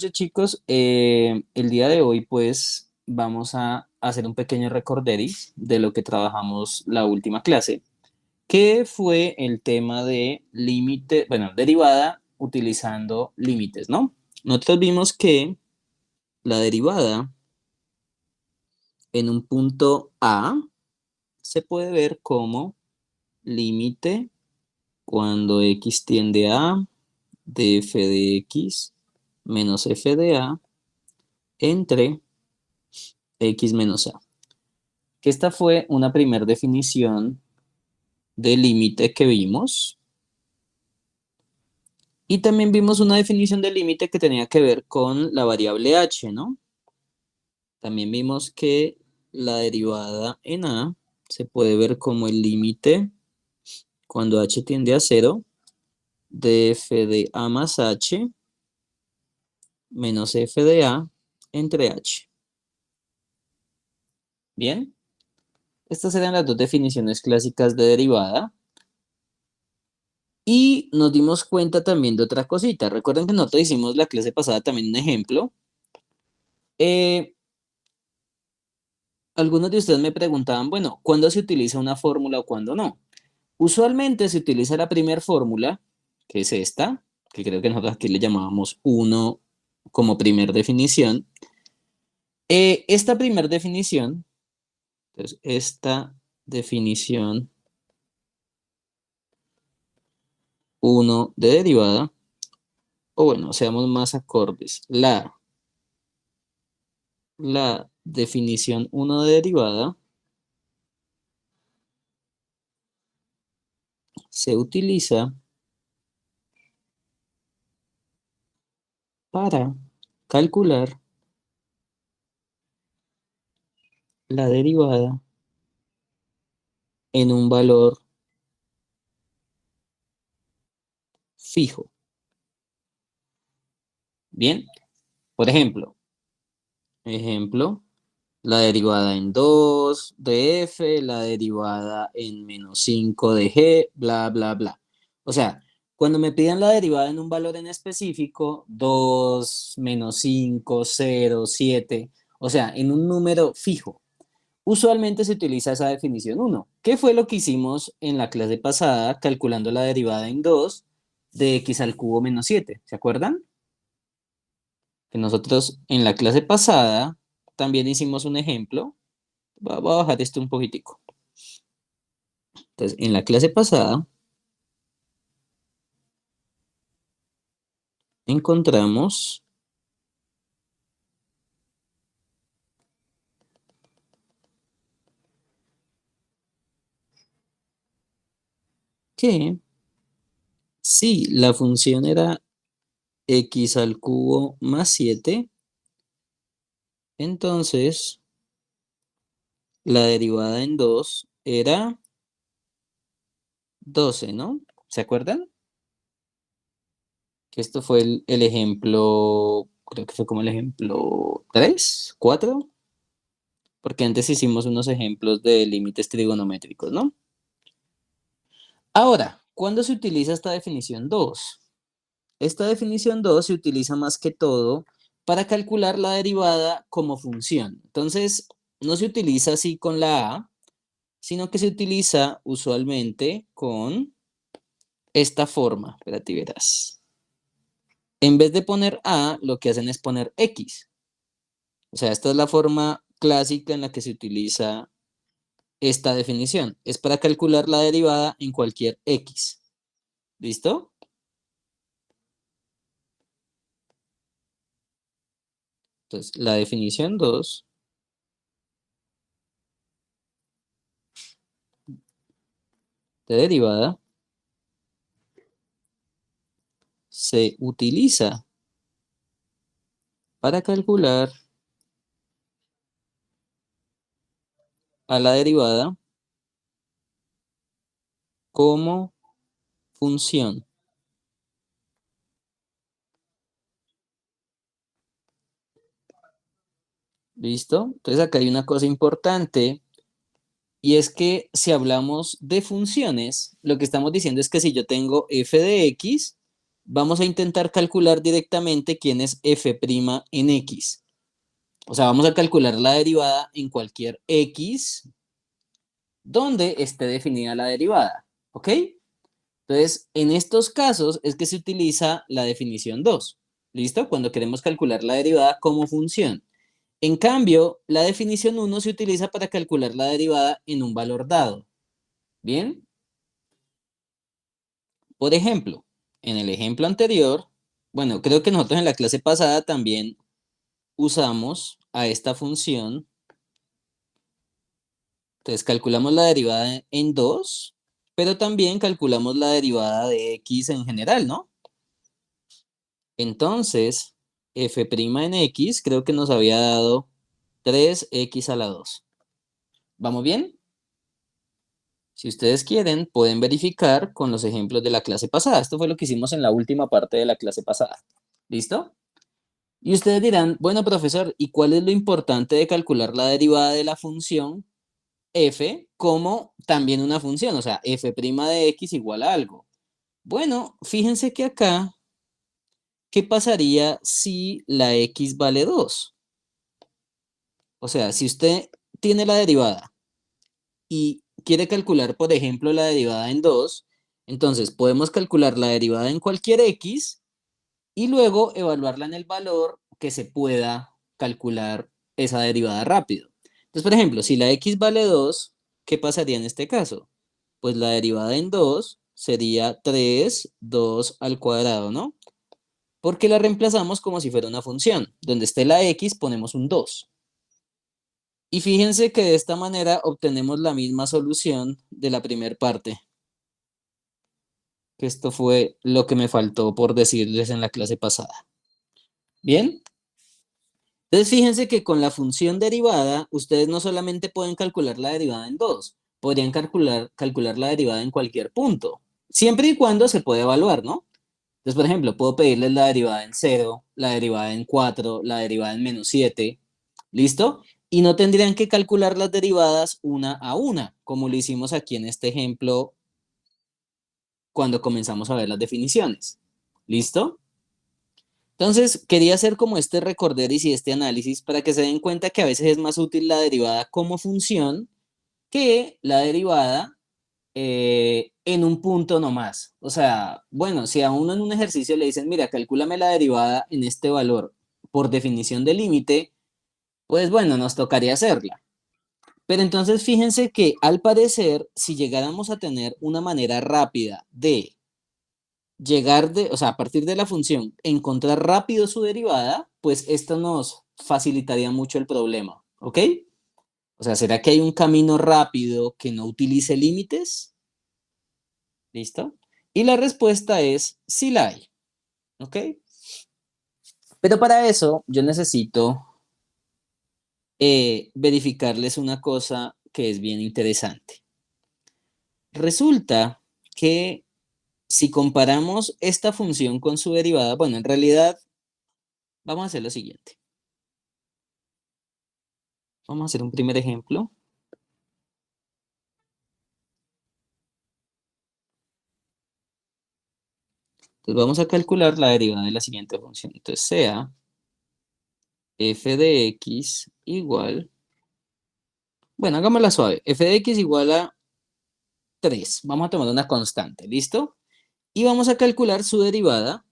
Entonces, chicos, el día de hoy pues vamos a hacer un pequeño recorderis de lo que trabajamos la última clase, que fue el tema de límite, bueno, derivada utilizando límites, ¿no? Nosotros vimos que la derivada en un punto A se puede ver como límite cuando x tiende a de f de x menos f de a entre x menos a. Que esta fue una primera definición de límite que vimos. Y también vimos una definición de límite que tenía que ver con la variable h, ¿no? También vimos que la derivada en a se puede ver como el límite cuando h tiende a 0 de f de a más h menos f de a entre h. Bien, estas eran las dos definiciones clásicas de derivada. Y nos dimos cuenta también de otra cosita. Recuerden que nosotros hicimos la clase pasada también un ejemplo. Eh, Algunos de ustedes me preguntaban, bueno, ¿cuándo se utiliza una fórmula o cuándo no? Usualmente se utiliza la primera fórmula, que es esta, que creo que nosotros aquí le llamábamos 1 como primer definición. Esta primer definición, entonces esta definición 1 de derivada, o bueno, seamos más acordes, la definición 1 de derivada se utiliza para calcular la derivada en un valor fijo. Bien, por ejemplo, la derivada en 2 de f, la derivada en menos 5 de g, bla, bla, bla. O sea, cuando me pidan la derivada en un valor en específico, 2, menos 5, 0, 7, o sea, en un número fijo. Usualmente se utiliza esa definición 1. ¿Qué fue lo que hicimos en la clase pasada calculando la derivada en 2 de x al cubo menos 7? ¿Se acuerdan? Que nosotros en la clase pasada también hicimos un ejemplo. Voy a bajar esto un poquitico. Entonces, en la clase pasada encontramos que si la función era x al cubo más 7, entonces la derivada en 2 era 12, ¿no? ¿Se acuerdan? Que esto fue el ejemplo, creo que fue como el ejemplo 3, 4, porque antes hicimos unos ejemplos de límites trigonométricos, ¿no? Ahora, ¿cuándo se utiliza esta definición 2? Esta definición 2 se utiliza más que todo para calcular la derivada como función. Entonces, no se utiliza así con la a, sino que se utiliza usualmente con esta forma. Espérate, verás. En vez de poner a, lo que hacen es poner x. O sea, esta es la forma clásica en la que se utiliza esta definición. Es para calcular la derivada en cualquier x. ¿Listo? Entonces, la definición 2 de derivada se utiliza para calcular a la derivada como función. ¿Listo? Entonces acá hay una cosa importante y es que si hablamos de funciones, lo que estamos diciendo es que si yo tengo f de x, vamos a intentar calcular directamente quién es f' en x. O sea, vamos a calcular la derivada en cualquier x donde esté definida la derivada, ¿ok? Entonces, en estos casos es que se utiliza la definición 2, ¿listo? Cuando queremos calcular la derivada como función. En cambio, la definición 1 se utiliza para calcular la derivada en un valor dado, ¿bien? Por ejemplo, en el ejemplo anterior, bueno, creo que nosotros en la clase pasada también usamos a esta función. Entonces calculamos la derivada en 2, pero también calculamos la derivada de x en general, ¿no? Entonces, f' en x creo que nos había dado 3x a la 2. ¿Vamos bien? Si ustedes quieren, pueden verificar con los ejemplos de la clase pasada. Esto fue lo que hicimos en la última parte de la clase pasada. ¿Listo? Y ustedes dirán, bueno, profesor, ¿y cuál es lo importante de calcular la derivada de la función f como también una función? O sea, f' de x igual a algo. Bueno, fíjense que acá, ¿qué pasaría si la x vale 2? O sea, si usted tiene la derivada y quiere calcular, por ejemplo, la derivada en 2, entonces podemos calcular la derivada en cualquier x y luego evaluarla en el valor que se pueda calcular esa derivada rápido. Entonces, por ejemplo, si la x vale 2, ¿qué pasaría en este caso? Pues la derivada en 2 sería 3, 2 al cuadrado, ¿no? Porque la reemplazamos como si fuera una función. Donde esté la x ponemos un 2. Y fíjense que de esta manera obtenemos la misma solución de la primera parte. Que esto fue lo que me faltó por decirles en la clase pasada. ¿Bien? Entonces fíjense que con la función derivada, ustedes no solamente pueden calcular la derivada en 2, podrían calcular la derivada en cualquier punto, siempre y cuando se pueda evaluar, ¿no? Entonces, por ejemplo, puedo pedirles la derivada en 0, la derivada en 4, la derivada en -7, ¿listo? Y no tendrían que calcular las derivadas una a una, como lo hicimos aquí en este ejemplo cuando comenzamos a ver las definiciones. ¿Listo? Entonces, quería hacer como este recorderis y este análisis para que se den cuenta que a veces es más útil la derivada como función que la derivada en un punto nomás. O sea, bueno, si a uno en un ejercicio le dicen, mira, calcúlame la derivada en este valor por definición de límite, pues bueno, nos tocaría hacerla. Pero entonces fíjense que al parecer, si llegáramos a tener una manera rápida de o sea, a partir de la función, encontrar rápido su derivada, pues esto nos facilitaría mucho el problema, ¿ok? O sea, ¿será que hay un camino rápido que no utilice límites? ¿Listo? Y la respuesta es sí la hay, ¿ok? Pero para eso yo necesito verificarles una cosa que es bien interesante. Resulta que si comparamos esta función con su derivada, bueno, en realidad vamos a hacer lo siguiente. Vamos a hacer un primer ejemplo. Entonces vamos a calcular la derivada de la siguiente función. Entonces sea f de x igual, bueno, hagámosla suave, f de x igual a 3. Vamos a tomar una constante, ¿listo? Y vamos a calcular su derivada.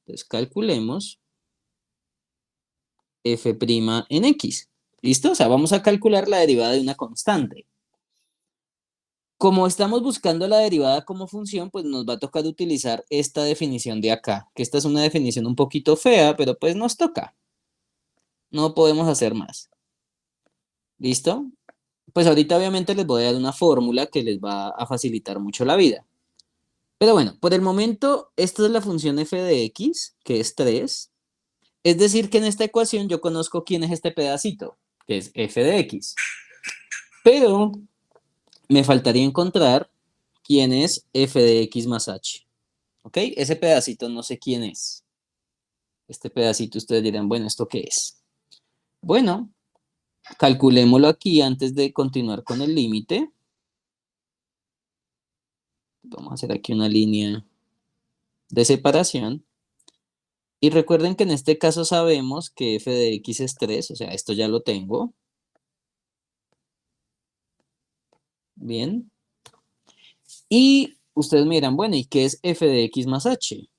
Entonces calculemos f' en x. ¿Listo? O sea, vamos a calcular la derivada de una constante. Como estamos buscando la derivada como función, pues nos va a tocar utilizar esta definición de acá, que esta es una definición un poquito fea, pero pues nos toca. No podemos hacer más. ¿Listo? Pues ahorita obviamente les voy a dar una fórmula que les va a facilitar mucho la vida. Pero bueno, por el momento, esta es la función f de x, que es 3. Es decir, que en esta ecuación yo conozco quién es este pedacito, que es f de x. Pero me faltaría encontrar quién es f de x más h. ¿Ok? Ese pedacito no sé quién es. Este pedacito ustedes dirán, bueno, ¿esto qué es? Bueno, calculémoslo aquí antes de continuar con el límite. Vamos a hacer aquí una línea de separación. Y recuerden que en este caso sabemos que f de x es 3, o sea, esto ya lo tengo. Bien. Y ustedes me dirán, bueno, ¿y qué es f de x más h?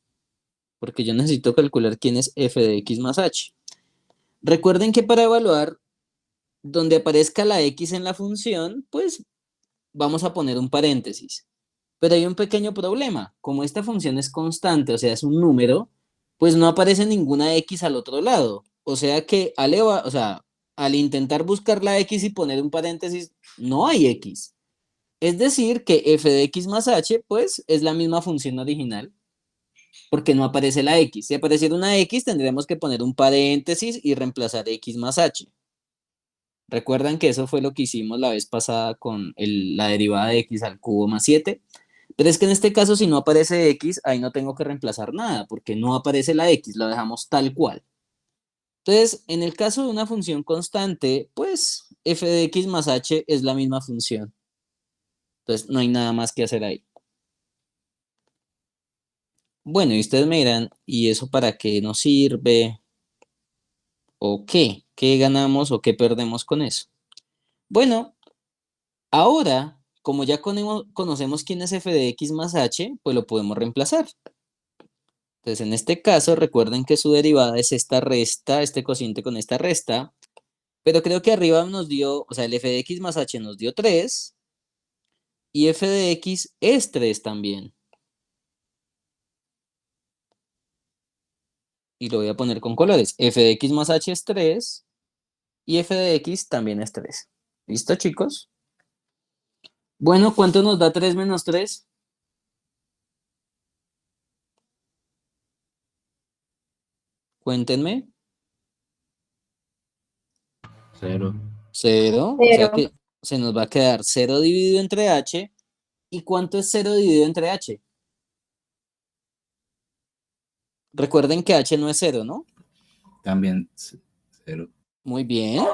Porque yo necesito calcular quién es f de x más h. Recuerden que para evaluar donde aparezca la x en la función, pues vamos a poner un paréntesis. Pero hay un pequeño problema. Como esta función es constante, o sea, es un número, pues no aparece ninguna x al otro lado. O sea que al intentar buscar la x y poner un paréntesis, no hay x. Es decir, que f de x más h, pues es la misma función original, porque no aparece la x. Si apareciera una x, tendríamos que poner un paréntesis y reemplazar x más h. Recuerdan que eso fue lo que hicimos la vez pasada con la derivada de x al cubo más 7. Pero es que en este caso, si no aparece x, ahí no tengo que reemplazar nada, porque no aparece la x, lo dejamos tal cual. Entonces, en el caso de una función constante, pues f de x más h es la misma función. Entonces, no hay nada más que hacer ahí. Bueno, y ustedes me dirán, ¿y eso para qué nos sirve? ¿O qué? ¿Qué ganamos o qué perdemos con eso? Bueno, ahora, como ya conocemos quién es f de x más h, pues lo podemos reemplazar. Entonces, en este caso, recuerden que su derivada es esta resta, este cociente con esta resta, pero creo que arriba nos dio, o sea, el f de x más h nos dio 3 y f de x es 3 también. Y lo voy a poner con colores. F de x más h es 3 y f de x también es 3. ¿Listo, chicos? Bueno, ¿cuánto nos da 3 menos 3? Cuéntenme. Cero. 0, o sea Cero. que se nos va a quedar 0 dividido entre h. ¿Y cuánto es 0 dividido entre h? Recuerden que h no es 0, ¿no? También cero. Muy bien.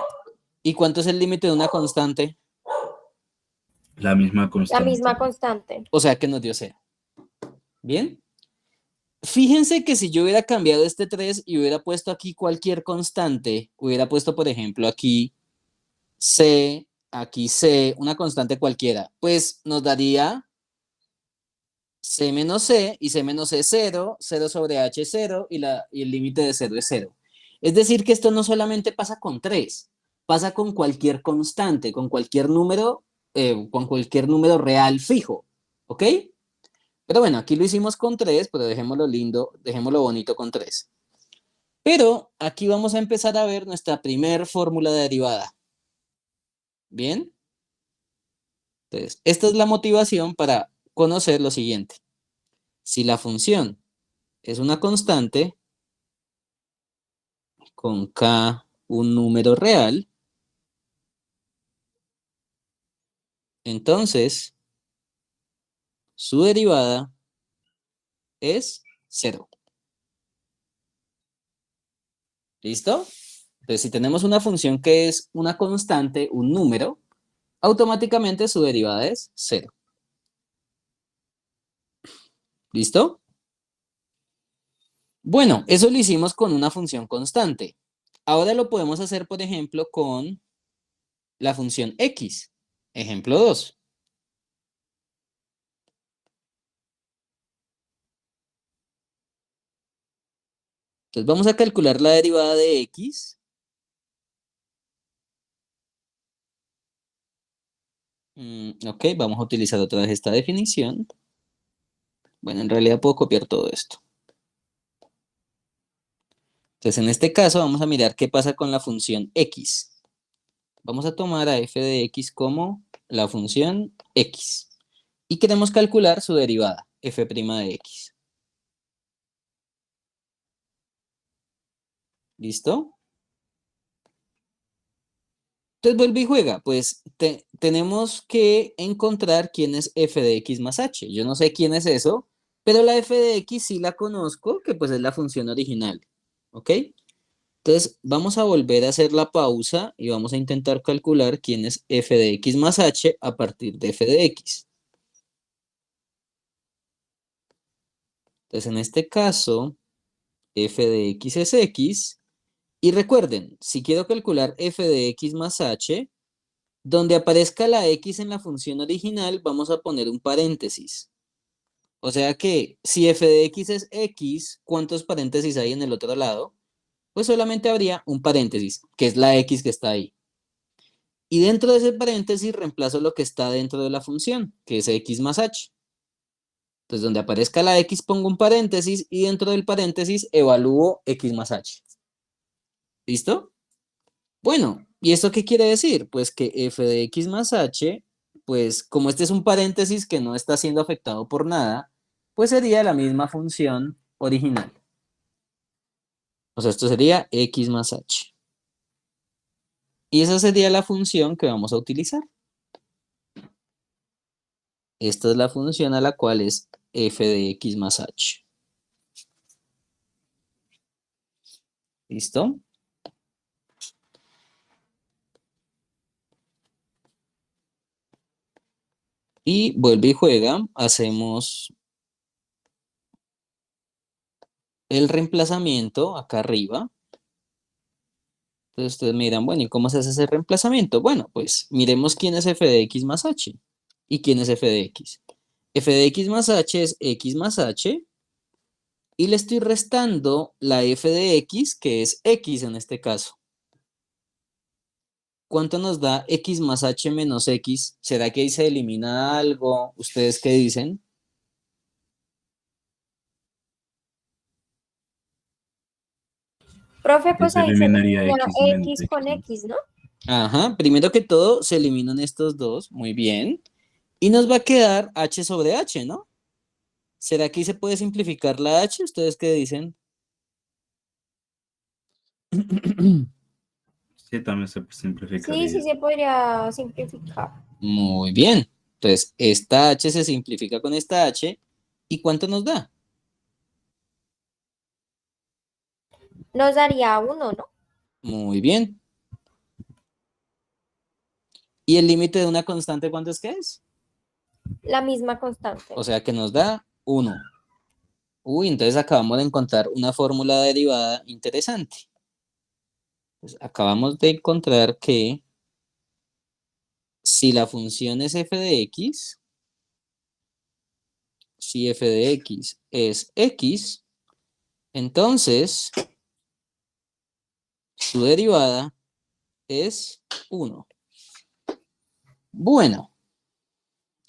¿Y cuánto es el límite de una constante? La misma La constante. misma constante. O sea que nos dio 0. Bien. Fíjense que si yo hubiera cambiado este 3 y hubiera puesto aquí cualquier constante, hubiera puesto, por ejemplo, aquí C, una constante cualquiera, pues nos daría C menos C y C menos C es 0, 0 sobre H es 0 y el límite de 0 es 0. Es decir, que esto no solamente pasa con 3, pasa con cualquier constante, con cualquier número real fijo, ¿ok? Pero bueno, aquí lo hicimos con 3, pero dejémoslo lindo, dejémoslo bonito con 3. Pero aquí vamos a empezar a ver nuestra primer fórmula de derivada. ¿Bien? Entonces, esta es la motivación para conocer lo siguiente. Si la función es una constante con k un número real, entonces su derivada es 0. ¿Listo? Entonces, si tenemos una función que es una constante, un número, automáticamente su derivada es 0. ¿Listo? Bueno, eso lo hicimos con una función constante. Ahora lo podemos hacer, por ejemplo, con la función x. Ejemplo 2. Entonces vamos a calcular la derivada de x. Ok, vamos a utilizar otra vez esta definición. Bueno, en realidad puedo copiar todo esto. Entonces, en este caso vamos a mirar qué pasa con la función x. Vamos a tomar a f de x como la función x. Y queremos calcular su derivada, f' de x. ¿Listo? Entonces vuelve y juega. Pues tenemos que encontrar quién es f de x más h. Yo no sé quién es eso, pero la f de x sí la conozco, que pues es la función original. ¿Ok? Entonces vamos a volver a hacer la pausa y vamos a intentar calcular quién es f de x más h a partir de f de x. Entonces, en este caso, f de x es x. Y recuerden, si quiero calcular f de x más h, donde aparezca la x en la función original, vamos a poner un paréntesis. O sea que si f de x es x, ¿cuántos paréntesis hay en el otro lado? Pues solamente habría un paréntesis, que es la x que está ahí. Y dentro de ese paréntesis reemplazo lo que está dentro de la función, que es x más h. Entonces, donde aparezca la x pongo un paréntesis y dentro del paréntesis evalúo x más h. ¿Listo? Bueno, ¿y esto qué quiere decir? Pues que f de x más h, pues como este es un paréntesis que no está siendo afectado por nada, pues sería la misma función original. O sea, esto sería x más h. Y esa sería la función que vamos a utilizar. Esta es la función a la cual es f de x más h. ¿Listo? Y vuelve y juega. Hacemos el reemplazamiento acá arriba. Entonces ustedes miran, bueno, ¿y cómo se hace ese reemplazamiento? Bueno, pues miremos quién es f de x más h y quién es f de x. F de x más h es x más h y le estoy restando la f de x, que es x en este caso. ¿Cuánto nos da x más h menos x? ¿Será que ahí se elimina algo? ¿Ustedes qué dicen? Profe, Que pues se ahí se eliminaría elimina X menos X con X. X, ¿no? Ajá, primero que todo se eliminan estos dos, muy bien. Y nos va a quedar h sobre h, ¿no? ¿Será que ahí se puede simplificar la h? ¿Ustedes qué dicen? Sí, también se Sí, sí simplificaría. se podría simplificar. Muy bien. Entonces, esta h se simplifica con esta h. ¿Y cuánto nos da? Nos daría uno, ¿no? Muy bien. ¿Y el límite de una constante cuánto es que es? La misma constante. O sea que nos da 1. Uy, entonces acabamos de encontrar una fórmula derivada interesante. Pues acabamos de encontrar que si la función es f de x, si f de x es x, entonces su derivada es 1. Bueno,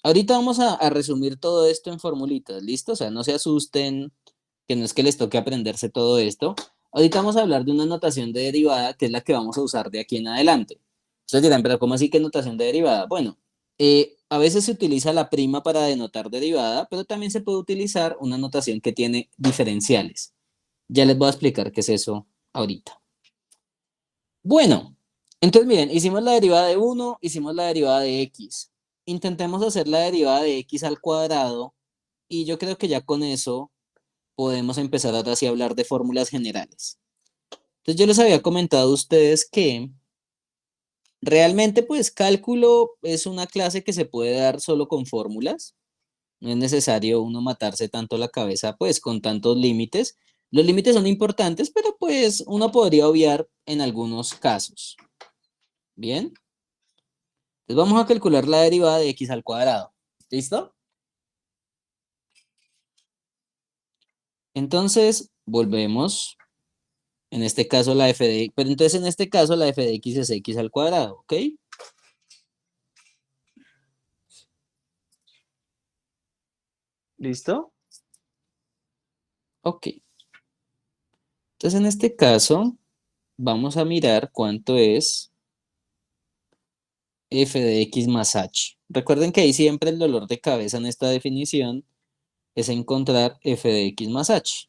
ahorita vamos a resumir todo esto en formulitas, ¿listo? O sea, no se asusten, que no es que les toque aprenderse todo esto. Ahorita vamos a hablar de una notación de derivada, que es la que vamos a usar de aquí en adelante. Ustedes dirán, pero ¿cómo así que notación de derivada? Bueno, a veces se utiliza la prima para denotar derivada, pero también se puede utilizar una notación que tiene diferenciales. Ya les voy a explicar qué es eso ahorita. Bueno, entonces miren, hicimos la derivada de 1, hicimos la derivada de x. Intentemos hacer la derivada de x al cuadrado y yo creo que ya con eso podemos empezar ahora sí a hablar de fórmulas generales. Entonces yo les había comentado a ustedes que realmente pues cálculo es una clase que se puede dar solo con fórmulas. No es necesario uno matarse tanto la cabeza pues con tantos límites. Los límites son importantes, pero pues uno podría obviar en algunos casos. Bien. Entonces vamos a calcular la derivada de x al cuadrado. ¿Listo? Entonces volvemos. En este caso la f de... Pero entonces en este caso la f de x es x al cuadrado, ¿ok? ¿Listo? Ok. Entonces en este caso vamos a mirar cuánto es f de x más h. Recuerden que ahí siempre el dolor de cabeza en esta definición es encontrar f de x más h.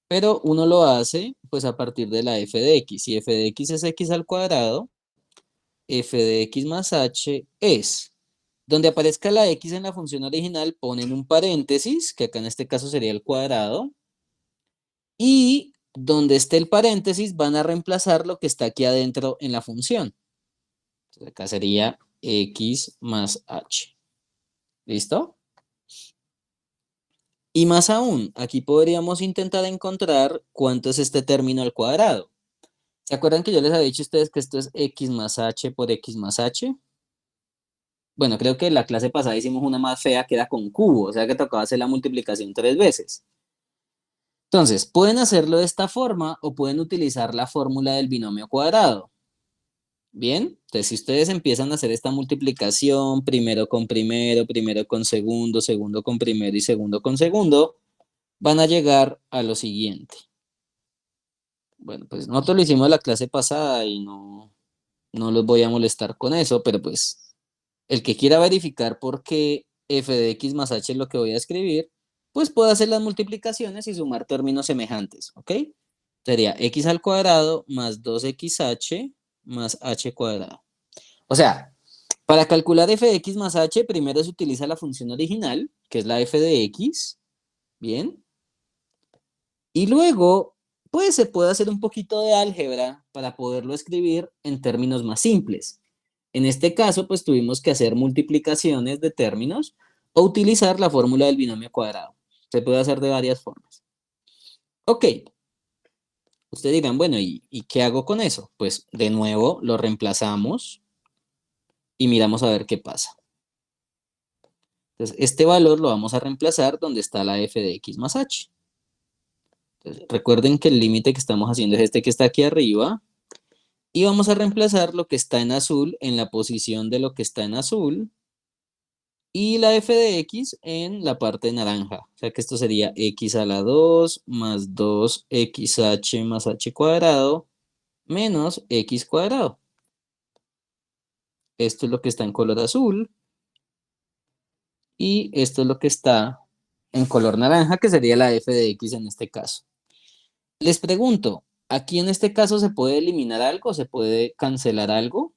Pero uno lo hace pues a partir de la f de x. Si f de x es x al cuadrado, f de x más h es, donde aparezca la x en la función original, ponen un paréntesis, que acá en este caso sería el cuadrado, y donde esté el paréntesis van a reemplazar lo que está aquí adentro en la función. Entonces acá sería x más h. ¿Listo? Y más aún, aquí podríamos intentar encontrar cuánto es este término al cuadrado. ¿Se acuerdan que yo les había dicho a ustedes que esto es x más h por x más h? Bueno, creo que en la clase pasada hicimos una más fea que era con cubo, o sea que tocaba hacer la multiplicación 3 veces. Entonces, pueden hacerlo de esta forma o pueden utilizar la fórmula del binomio cuadrado. Bien, entonces si ustedes empiezan a hacer esta multiplicación, primero con primero, primero con segundo, segundo con primero y segundo con segundo, van a llegar a lo siguiente. Bueno, pues nosotros lo hicimos la clase pasada y no los voy a molestar con eso, pero pues el que quiera verificar por qué f de x más h es lo que voy a escribir, pues puede hacer las multiplicaciones y sumar términos semejantes, ¿ok? Sería x al cuadrado más 2xh más h cuadrado. O sea, para calcular f de x más h, primero se utiliza la función original, que es la f de x, ¿bien? Y luego, pues se puede hacer un poquito de álgebra para poderlo escribir en términos más simples. En este caso, pues tuvimos que hacer multiplicaciones de términos o utilizar la fórmula del binomio cuadrado. Se puede hacer de varias formas. Ok, ustedes dirán, bueno, ¿y qué hago con eso? Pues de nuevo lo reemplazamos y miramos a ver qué pasa. Entonces, este valor lo vamos a reemplazar donde está la f de x más h. Entonces, recuerden que el límite que estamos haciendo es este que está aquí arriba. Y vamos a reemplazar lo que está en azul en la posición de lo que está en azul. Y la f de x en la parte naranja. O sea que esto sería x a la 2 más 2xh más h cuadrado menos x cuadrado. Esto es lo que está en color azul. Y esto es lo que está en color naranja, que sería la f de x en este caso. Les pregunto, ¿aquí en este caso se puede eliminar algo? ¿Se puede cancelar algo?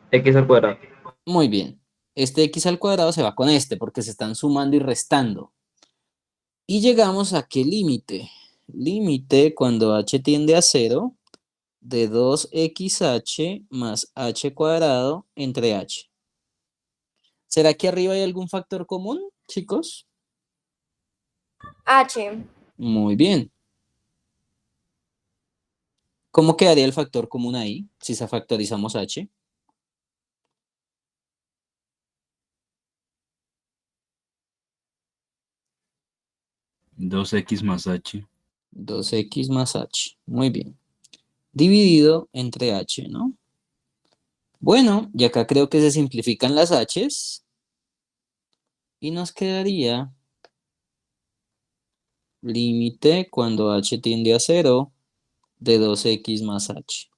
X al cuadrado. Muy bien. Este x al cuadrado se va con este porque se están sumando y restando. Y llegamos a qué límite. Límite cuando h tiende a 0 de 2xh más h cuadrado entre h. ¿Será que arriba hay algún factor común, chicos? H. Muy bien. ¿Cómo quedaría el factor común ahí si se factorizamos h? Dos x más h. 2x más h. Muy bien. Dividido entre h, ¿no? Bueno, y acá creo que se simplifican las h's. Y nos quedaría límite cuando h tiende a 0 de 2x más h.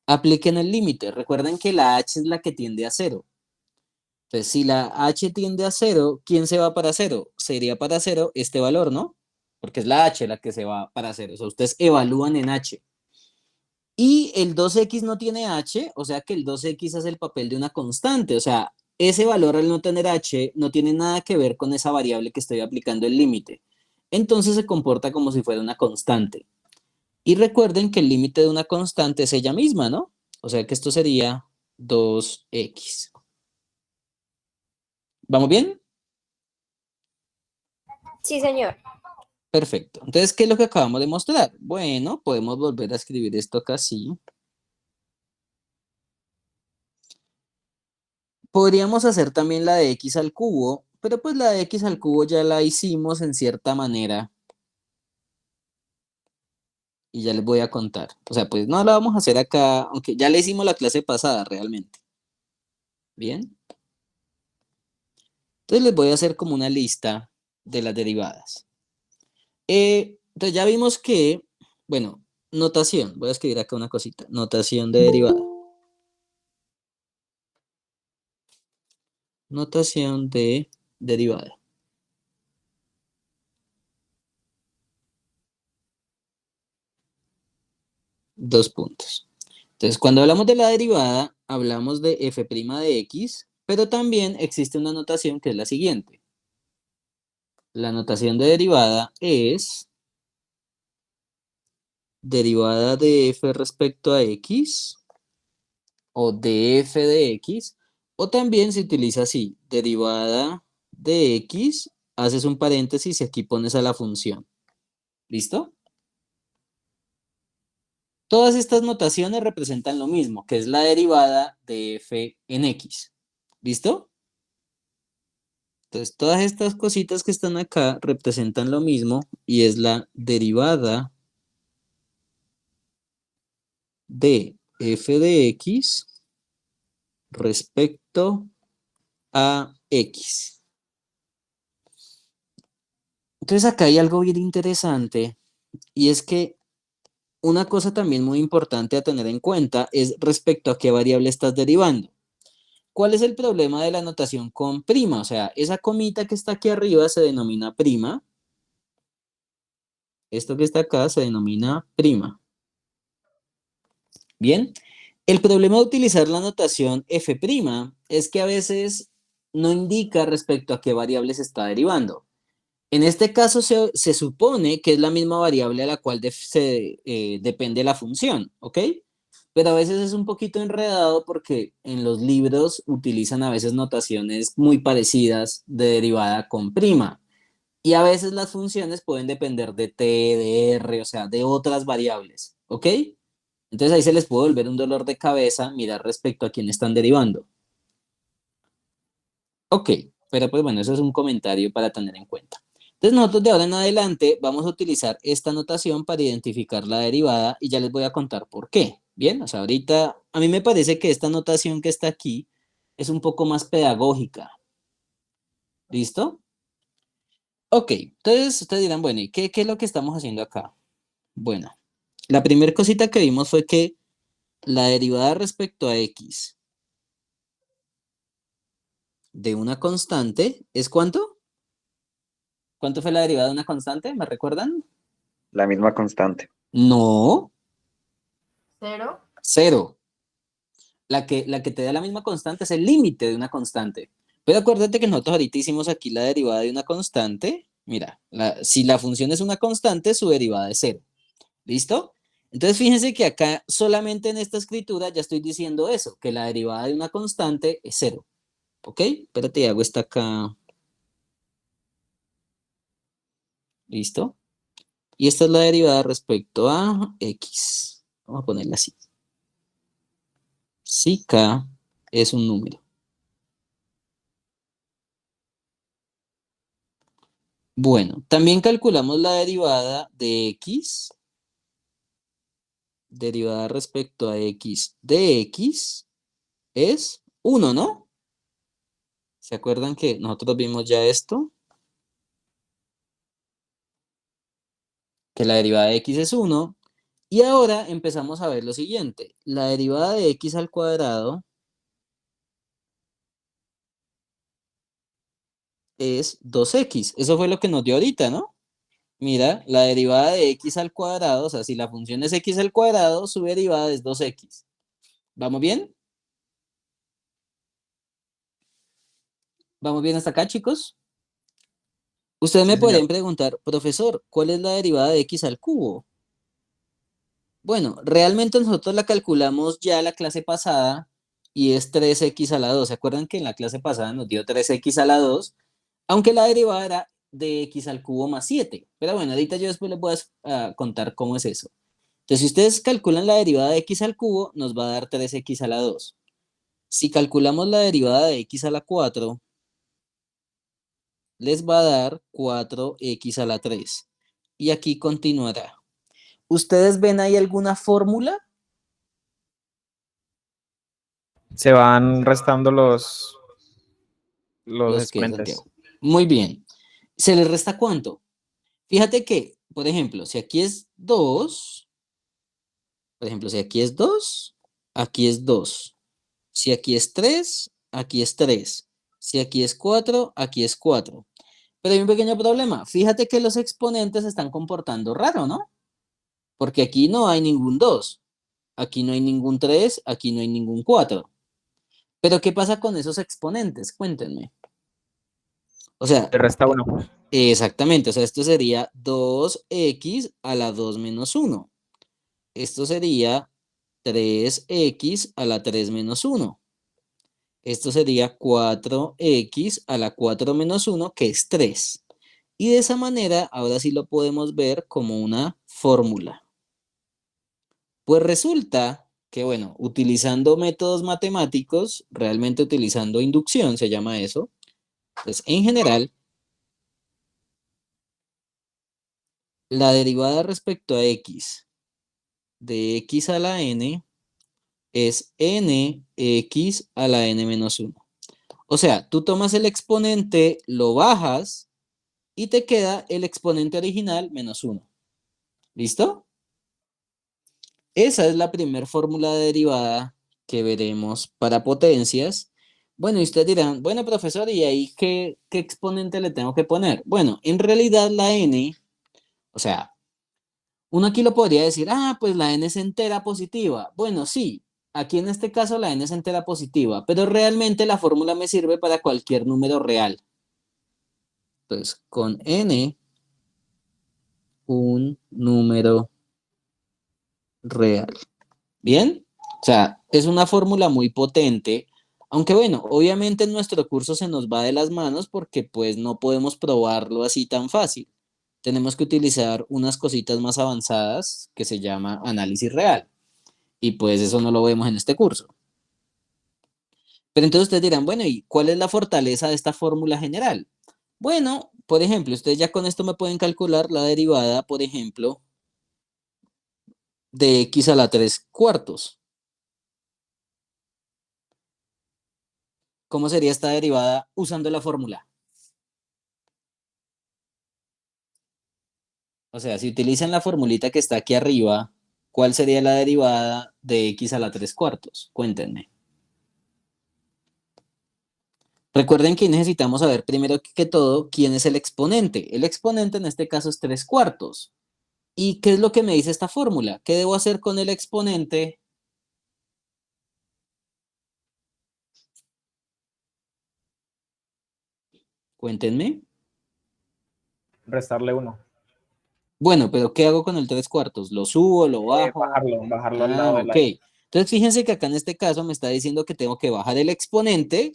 Apliquen el límite. Recuerden que la h es la que tiende a 0. Entonces, si la h tiende a 0, ¿quién se va para 0? Sería para 0 este valor, ¿no? Porque es la h la que se va para 0. O sea, ustedes evalúan en h. Y el 2x no tiene h, o sea que el 2x hace el papel de una constante. O sea, ese valor al no tener h no tiene nada que ver con esa variable que estoy aplicando el límite. Entonces se comporta como si fuera una constante. Y recuerden que el límite de una constante es ella misma, ¿no? O sea que esto sería 2x. ¿Vamos bien? Sí, señor. Perfecto. Entonces, ¿qué es lo que acabamos de mostrar? Bueno, podemos volver a escribir esto acá así. Podríamos hacer también la de x al cubo, pero pues la de x al cubo ya la hicimos en cierta manera. Y ya les voy a contar. O sea, pues no la vamos a hacer acá, aunque ya la hicimos la clase pasada realmente. Bien. Entonces les voy a hacer como una lista de las derivadas. Entonces ya vimos que, bueno, notación. Voy a escribir acá una cosita. Notación de derivada. Notación de derivada. Dos puntos. Entonces, cuando hablamos de la derivada, hablamos de f' de x, pero también existe una notación que es la siguiente. La notación de derivada es derivada de f respecto a x o de f de x, o también se utiliza así, derivada de x haces un paréntesis y aquí pones a la función. ¿Listo? Todas estas notaciones representan lo mismo, que es la derivada de f en x. ¿Listo? Entonces, todas estas cositas que están acá representan lo mismo y es la derivada de f de x respecto a x. Entonces, acá hay algo bien interesante y es que una cosa también muy importante a tener en cuenta es respecto a qué variable estás derivando. ¿Cuál es el problema de la notación con prima? O sea, esa comita que está aquí arriba se denomina prima. Esto que está acá se denomina prima. Bien. El problema de utilizar la notación f' es que a veces no indica respecto a qué variable se está derivando. En este caso se supone que es la misma variable a la cual depende la función, ¿ok? Pero a veces es un poquito enredado porque en los libros utilizan a veces notaciones muy parecidas de derivada con prima. Y a veces las funciones pueden depender de t, de r, o sea, de otras variables, ¿ok? Entonces ahí se les puede volver un dolor de cabeza mirar respecto a quién están derivando. Ok, pero pues bueno, eso es un comentario para tener en cuenta. Entonces nosotros de ahora en adelante vamos a utilizar esta notación para identificar la derivada y ya les voy a contar por qué. Bien, o sea, ahorita a mí me parece que esta notación que está aquí es un poco más pedagógica. ¿Listo? Ok, entonces ustedes dirán, bueno, ¿y qué es lo que estamos haciendo acá? Bueno, la primera cosita que vimos fue que la derivada respecto a x de una constante es ¿cuánto? ¿Cuánto fue la derivada de una constante? ¿Me recuerdan? La misma constante. No, ¿Cero? 0. La que te da la misma constante es el límite de una constante. Pero acuérdate que nosotros ahorita hicimos aquí la derivada de una constante. Mira, si la función es una constante, su derivada es 0. ¿Listo? Entonces fíjense que acá solamente en esta escritura ya estoy diciendo eso, que la derivada de una constante es 0. ¿Ok? Espérate, hago esta acá. ¿Listo? Y esta es la derivada respecto a x. Vamos a ponerla así. Si k es un número. Bueno, también calculamos la derivada de x, derivada respecto a x de x es 1, ¿no? ¿Se acuerdan que nosotros vimos ya esto? Que la derivada de x es 1. Y ahora empezamos a ver lo siguiente. La derivada de x al cuadrado es 2x. Eso fue lo que nos dio ahorita, ¿no? Mira, la derivada de x al cuadrado, o sea, si la función es x al cuadrado, su derivada es 2x. ¿Vamos bien? ¿Vamos bien hasta acá, chicos? Ustedes me Sí, señor. podrían preguntar, profesor, ¿cuál es la derivada de x al cubo? Bueno, realmente nosotros la calculamos ya la clase pasada y es 3x a la 2. ¿Se acuerdan que en la clase pasada nos dio 3x a la 2? Aunque la derivada era de x al cubo más 7. Pero bueno, ahorita yo después les voy a contar cómo es eso. Entonces, si ustedes calculan la derivada de x al cubo, nos va a dar 3x a la 2. Si calculamos la derivada de x a la 4, les va a dar 4x a la 3. Y aquí continuará. ¿Ustedes ven ahí alguna fórmula? Se van restando los Los que, exponentes. Santiago. Muy bien. ¿Se les resta cuánto? Fíjate que, por ejemplo, si aquí es 2, por ejemplo, si aquí es 2, aquí es 2. Si aquí es 3, aquí es 3. Si aquí es 4, aquí es 4. Pero hay un pequeño problema. Fíjate que los exponentes se están comportando raro, ¿no? Porque aquí no hay ningún 2. Aquí no hay ningún 3, aquí no hay ningún 4. Pero ¿qué pasa con esos exponentes? Cuéntenme. O sea, Se resta 1. exactamente, o sea, esto sería 2x a la 2 menos 1. Esto sería 3x a la 3 menos 1. Esto sería 4x a la 4 menos 1, que es 3. Y de esa manera, ahora sí lo podemos ver como una fórmula. Pues resulta que, bueno, utilizando métodos matemáticos, realmente utilizando inducción, se llama eso. Pues en general, la derivada respecto a x de x a la n es nx a la n menos 1. O sea, tú tomas el exponente, lo bajas y te queda el exponente original menos 1. ¿Listo? Esa es la primera fórmula de derivada que veremos para potencias. Bueno, y ustedes dirán, bueno, profesor, ¿y ahí qué exponente le tengo que poner? Bueno, en realidad la n, o sea, uno aquí lo podría decir, pues la n es entera positiva. Bueno, sí, aquí en este caso la n es entera positiva, pero realmente la fórmula me sirve para cualquier número real. Entonces, con n, un número real. ¿Bien? O sea, es una fórmula muy potente, aunque bueno, obviamente en nuestro curso se nos va de las manos porque pues no podemos probarlo así tan fácil. Tenemos que utilizar unas cositas más avanzadas que se llama análisis real. Y pues eso no lo vemos en este curso. Pero entonces ustedes dirán, bueno, ¿y cuál es la fortaleza de esta fórmula general? Bueno, por ejemplo, ustedes ya con esto me pueden calcular la derivada, por ejemplo, de x a la 3 cuartos. ¿Cómo sería esta derivada usando la fórmula? O sea, si utilizan la formulita que está aquí arriba, ¿cuál sería la derivada de x a la 3 cuartos? Cuéntenme. Recuerden que necesitamos saber primero que todo quién es el exponente. El exponente en este caso es 3 cuartos. ¿Y qué es lo que me dice esta fórmula? ¿Qué debo hacer con el exponente? Cuéntenme. Restarle 1. Bueno, pero ¿qué hago con el 3 cuartos? ¿Lo subo, lo bajo? Bajarlo al lado de Ok. la X. Entonces fíjense que acá en este caso me está diciendo que tengo que bajar el exponente,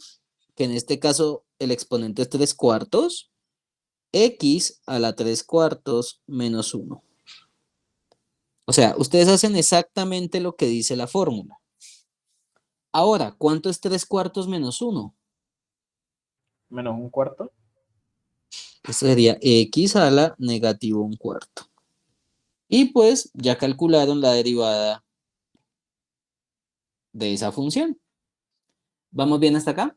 que en este caso el exponente es 3 cuartos, x a la 3 cuartos menos 1. O sea, ustedes hacen exactamente lo que dice la fórmula. Ahora, ¿cuánto es 3 cuartos menos 1? Menos un cuarto. Esto sería x a la negativo 1 cuarto. Y pues ya calcularon la derivada de esa función. ¿Vamos bien hasta acá?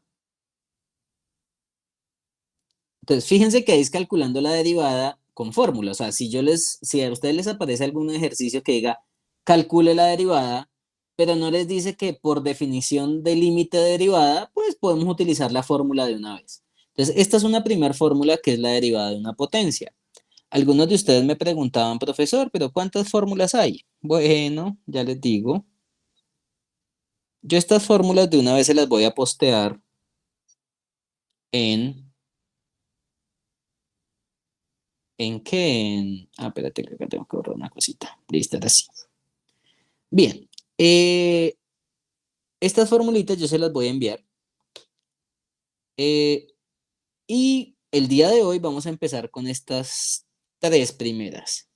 Entonces, fíjense que ahí es calculando la derivada con fórmula. O sea, si a ustedes les aparece algún ejercicio que diga, calcule la derivada, pero no les dice que por definición de límite de derivada, pues podemos utilizar la fórmula de una vez. Entonces, esta es una primera fórmula que es la derivada de una potencia. Algunos de ustedes me preguntaban, profesor, ¿pero cuántas fórmulas hay? Bueno, ya les digo. Yo estas fórmulas de una vez se las voy a postear en ¿En qué? Espérate, que acá tengo que borrar una cosita. Listo, ahora sí. Bien. Estas formulitas yo se las voy a enviar. eh, y el día de hoy vamos a empezar con estas tres primeras.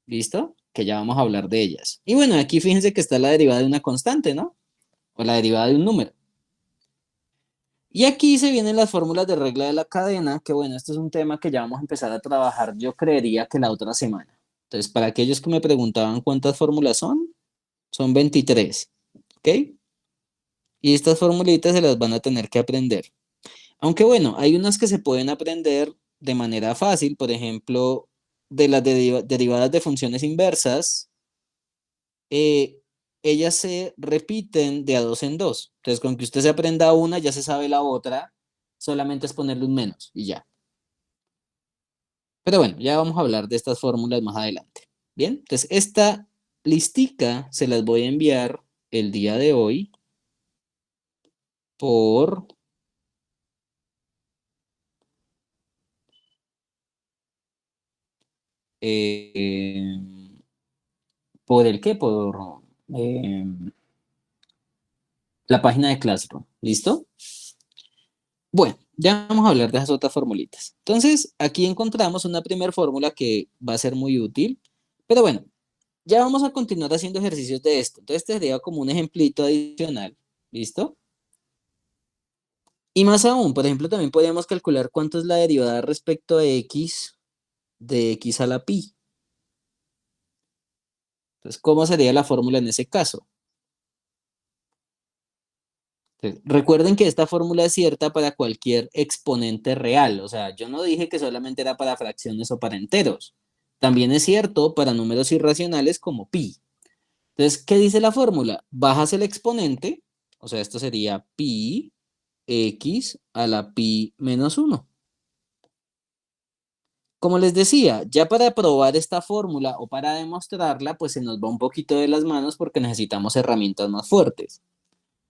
¿Listo? Que ya vamos a hablar de ellas. Y bueno, aquí fíjense que está la derivada de una constante, ¿no? O la derivada de un número. Y aquí se vienen las fórmulas de regla de la cadena, que bueno, esto es un tema que ya vamos a empezar a trabajar, yo creería que la otra semana. Entonces, para aquellos que me preguntaban cuántas fórmulas son 23, ¿ok? Y estas formulitas se las van a tener que aprender. Aunque bueno, hay unas que se pueden aprender de manera fácil, por ejemplo, de las derivadas de funciones inversas, eh, ellas se repiten de a dos en dos. Entonces, con que usted se aprenda una, ya se sabe la otra, solamente es ponerle un menos y ya. Pero bueno, ya vamos a hablar de estas fórmulas más adelante. Bien, entonces esta listica se las voy a enviar el día de hoy por eh, ¿por el qué? Por eh, la página de Classroom. ¿Listo? Bueno, Ya vamos a hablar de esas otras formulitas. Entonces, aquí encontramos una primera fórmula que va a ser muy útil, pero bueno, ya vamos a continuar haciendo ejercicios de esto. Entonces, este sería como un ejemplito adicional. ¿Listo? Y más aún, por ejemplo, también podríamos calcular cuánto es la derivada respecto a x de x a la pi. Entonces, ¿cómo sería la fórmula en ese caso? Entonces, recuerden que esta fórmula es cierta para cualquier exponente real. O sea, yo no dije que solamente era para fracciones o para enteros. También es cierto para números irracionales como pi. Entonces, ¿qué dice la fórmula? Bajas el exponente, o sea, esto sería pi x a la pi menos 1. Como les decía, ya para probar esta fórmula o para demostrarla, pues se nos va un poquito de las manos porque necesitamos herramientas más fuertes.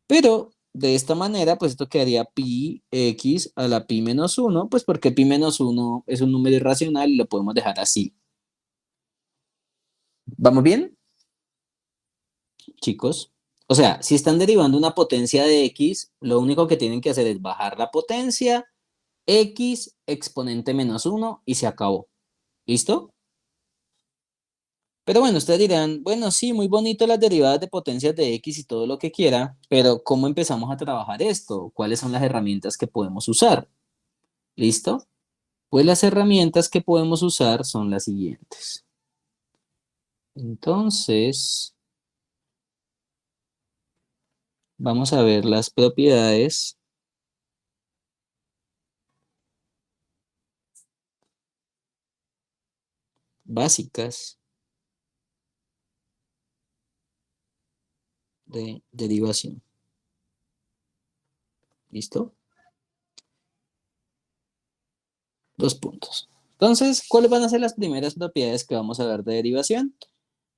Pero de esta manera, pues esto quedaría pi x a la pi menos 1, pues porque pi menos 1 es un número irracional y lo podemos dejar así. ¿Vamos bien, chicos? O sea, si están derivando una potencia de x, lo único que tienen que hacer es bajar la potencia, x exponente menos 1 y se acabó. ¿Listo? Pero bueno, ustedes dirán, bueno, sí, muy bonito las derivadas de potencias de x y todo lo que quiera, pero ¿cómo empezamos a trabajar esto? ¿Cuáles son las herramientas que podemos usar? ¿Listo? Pues las herramientas que podemos usar son las siguientes. Entonces, vamos a ver las propiedades básicas de derivación. ¿Listo? 2 puntos. Entonces, ¿cuáles van a ser las primeras propiedades que vamos a ver de derivación?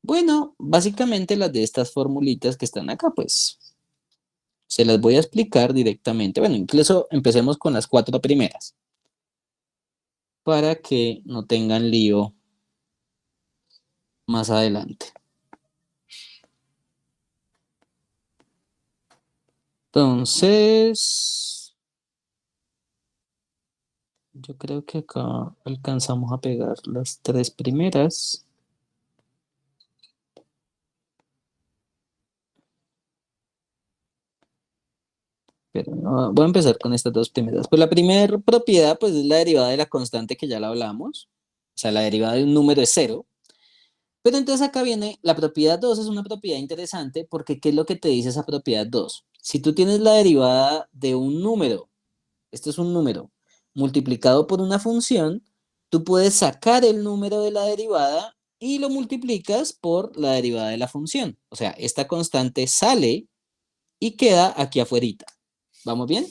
Bueno, básicamente las de estas formulitas que están acá, pues se las voy a explicar directamente. Bueno, incluso empecemos con las 4 primeras para que no tengan lío más adelante. Entonces, yo creo que acá alcanzamos a pegar las 3 primeras. Pero no, voy a empezar con estas 2 primeras. Pues la primera propiedad pues es la derivada de la constante que ya la hablamos. O sea, la derivada de un número es 0. Pero entonces acá viene la propiedad 2, es una propiedad interesante porque ¿qué es lo que te dice esa propiedad 2? Si tú tienes la derivada de un número, esto es un número, multiplicado por una función, tú puedes sacar el número de la derivada y lo multiplicas por la derivada de la función. O sea, esta constante sale y queda aquí afuerita. ¿Vamos bien?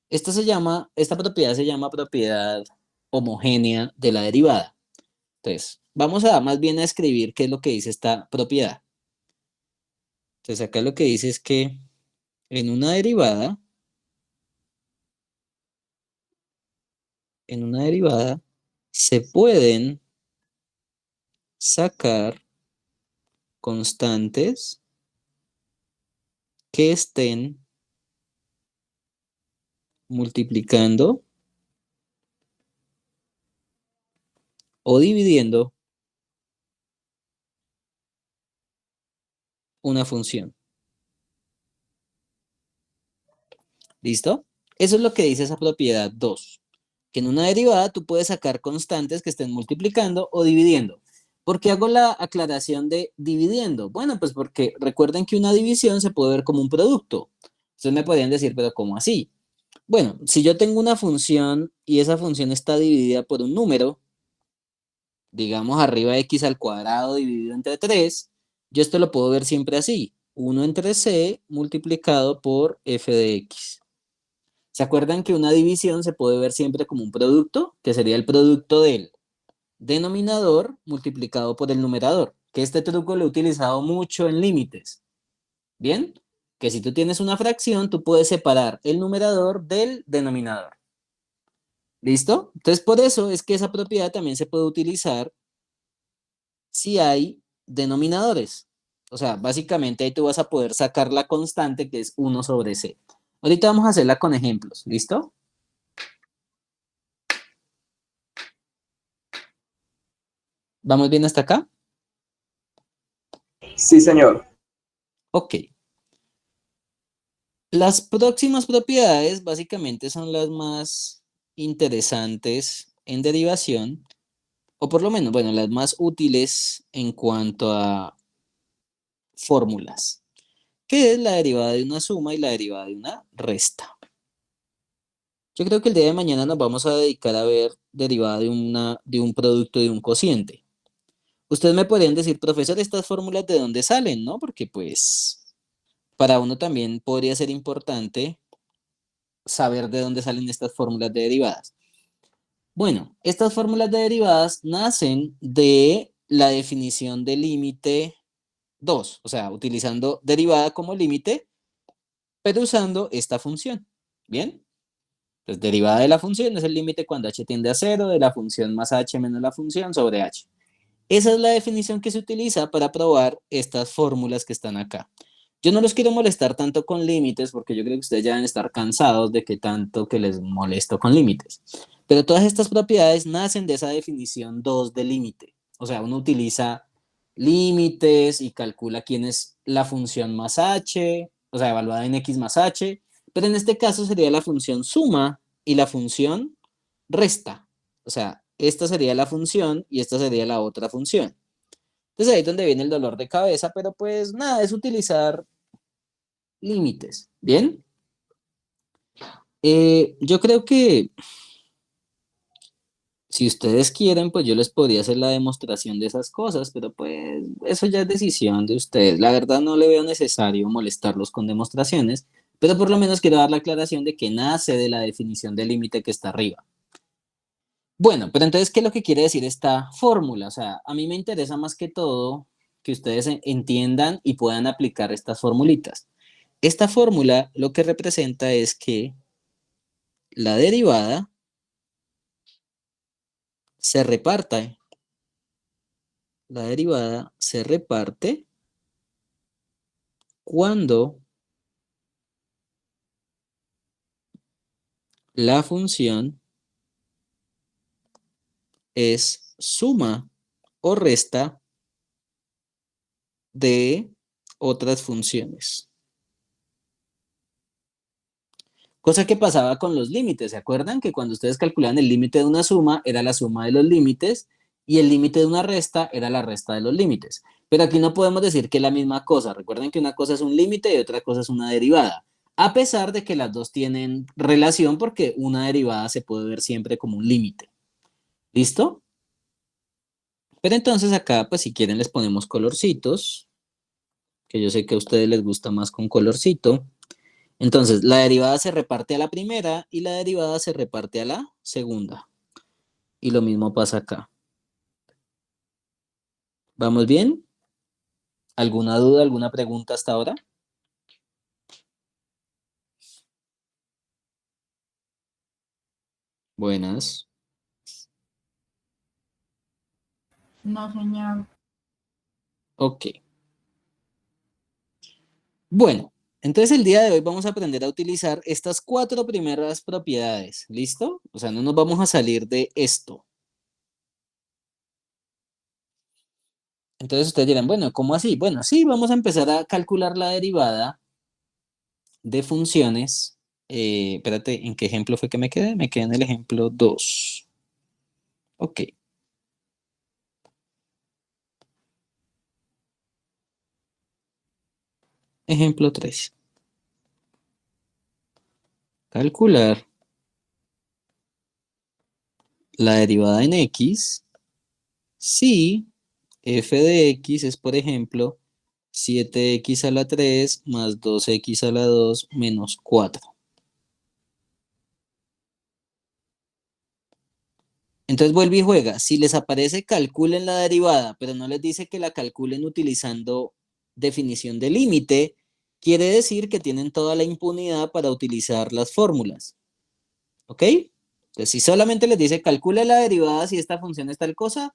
Esta propiedad se llama propiedad homogénea de la derivada. Entonces, vamos a más bien a escribir qué es lo que dice esta propiedad. Entonces, acá lo que dice es que en una derivada se pueden sacar constantes que estén multiplicando o dividiendo una función. ¿Listo? Eso es lo que dice esa propiedad 2. Que en una derivada tú puedes sacar constantes que estén multiplicando o dividiendo. ¿Por qué hago la aclaración de dividiendo? Bueno, pues porque recuerden que una división se puede ver como un producto. Ustedes me podrían decir, pero ¿cómo así? Bueno, si yo tengo una función y esa función está dividida por un número, digamos arriba x al cuadrado dividido entre 3, yo esto lo puedo ver siempre así. 1 entre c multiplicado por f de x. ¿Se acuerdan que una división se puede ver siempre como un producto? Que sería el producto del denominador multiplicado por el numerador. Que este truco lo he utilizado mucho en límites. ¿Bien? Que si tú tienes una fracción, tú puedes separar el numerador del denominador. ¿Listo? Entonces, por eso es que esa propiedad también se puede utilizar si hay denominadores. O sea, básicamente ahí tú vas a poder sacar la constante que es 1 sobre c. Ahorita vamos a hacerla con ejemplos. ¿Listo? ¿Vamos bien hasta acá? Sí, señor. Ok. Las próximas propiedades básicamente son las más interesantes en derivación, o por lo menos, bueno, las más útiles en cuanto a fórmulas, que es la derivada de una suma y la derivada de una resta. Yo creo que el día de mañana nos vamos a dedicar a ver derivada de un producto de un cociente. Ustedes me podrían decir, profesor, estas fórmulas de dónde salen, ¿no? Porque pues para uno también podría ser importante saber de dónde salen estas fórmulas de derivadas. Bueno, estas fórmulas de derivadas nacen de la definición de límite 2, o sea, utilizando derivada como límite, pero usando esta función. ¿Bien? Pues derivada de la función es el límite cuando h tiende a 0 de la función más h menos la función sobre h. Esa es la definición que se utiliza para probar estas fórmulas que están acá. Yo no los quiero molestar tanto con límites porque yo creo que ustedes ya deben estar cansados de que tanto que les molesto con límites. Pero todas estas propiedades nacen de esa definición 2 de límite. O sea, uno utiliza límites y calcula quién es la función más h, o sea, evaluada en x más h, pero en este caso sería la función suma y la función resta. O sea, esta sería la función y esta sería la otra función. Entonces ahí es donde viene el dolor de cabeza, pero pues nada, es utilizar límites. ¿Bien? Yo creo que si ustedes quieren, pues yo les podría hacer la demostración de esas cosas, pero pues eso ya es decisión de ustedes. La verdad no le veo necesario molestarlos con demostraciones, pero por lo menos quiero dar la aclaración de que nace de la definición de límite que está arriba. Bueno, pero entonces, ¿qué es lo que quiere decir esta fórmula? O sea, a mí me interesa más que todo que ustedes entiendan y puedan aplicar estas formulitas. Esta fórmula lo que representa es que la derivada se reparte. La derivada se reparte cuando la función es suma o resta de otras funciones. Cosa que pasaba con los límites, ¿se acuerdan? Que cuando ustedes calculaban el límite de una suma, era la suma de los límites, y el límite de una resta era la resta de los límites. Pero aquí no podemos decir que es la misma cosa. Recuerden que una cosa es un límite y otra cosa es una derivada. A pesar de que las dos tienen relación porque una derivada se puede ver siempre como un límite. ¿Listo? Pero entonces acá, pues si quieren les ponemos colorcitos, que yo sé que a ustedes les gusta más con colorcito. Entonces, la derivada se reparte a la primera y la derivada se reparte a la segunda. Y lo mismo pasa acá. ¿Vamos bien? ¿Alguna duda, alguna pregunta hasta ahora? Buenas. No, señor. Ok. Bueno, entonces el día de hoy vamos a aprender a utilizar estas 4 primeras propiedades. ¿Listo? O sea, no nos vamos a salir de esto. Entonces ustedes dirán, bueno, ¿cómo así? Bueno, sí, vamos a empezar a calcular la derivada de funciones. Espérate, ¿en qué ejemplo fue que me quedé? Me quedé en el ejemplo 2. Ok. Ejemplo 3. Calcular la derivada en x si f de x es, por ejemplo, 7x a la 3 más 2x a la 2 menos 4. Entonces vuelve y juega. Si les aparece, calculen la derivada, pero no les dice que la calculen utilizando definición de límite, quiere decir que tienen toda la impunidad para utilizar las fórmulas. ¿Ok? Entonces, si solamente les dice calcule la derivada si esta función es tal cosa,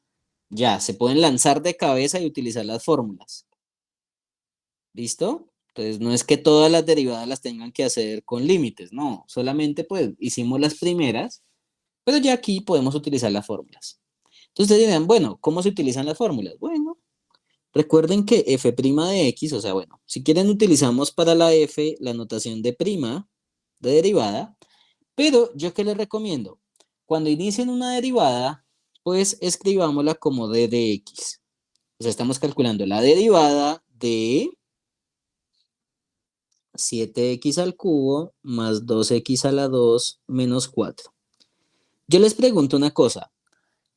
ya, se pueden lanzar de cabeza y utilizar las fórmulas. ¿Listo? Entonces, no es que todas las derivadas las tengan que hacer con límites, no. Solamente, pues, hicimos las primeras, pero ya aquí podemos utilizar las fórmulas. Entonces ustedes dirán, bueno, ¿cómo se utilizan las fórmulas? Bueno, recuerden que f' de x, o sea, bueno, si quieren utilizamos para la f la notación de prima de derivada, pero yo qué les recomiendo, cuando inicien una derivada, pues escribámosla como d de x. O sea, estamos calculando la derivada de 7x al cubo más 2x a la 2 menos 4. Yo les pregunto una cosa,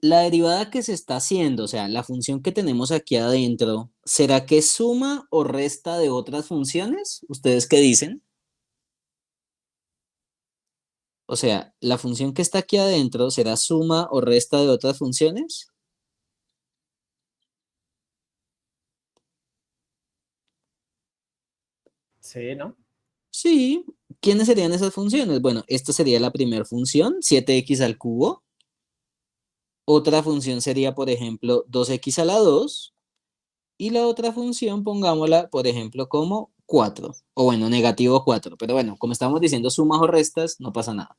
la derivada que se está haciendo, o sea, la función que tenemos aquí adentro, ¿será que suma o resta de otras funciones? ¿Ustedes qué dicen? O sea, ¿la función que está aquí adentro será suma o resta de otras funciones? Sí, ¿no? Sí. ¿Quiénes serían esas funciones? Bueno, esta sería la primera función, 7x al cubo. Otra función sería, por ejemplo, 2x a la 2. Y la otra función, pongámosla, por ejemplo, como 4. O bueno, negativo 4. Pero bueno, como estamos diciendo sumas o restas, no pasa nada.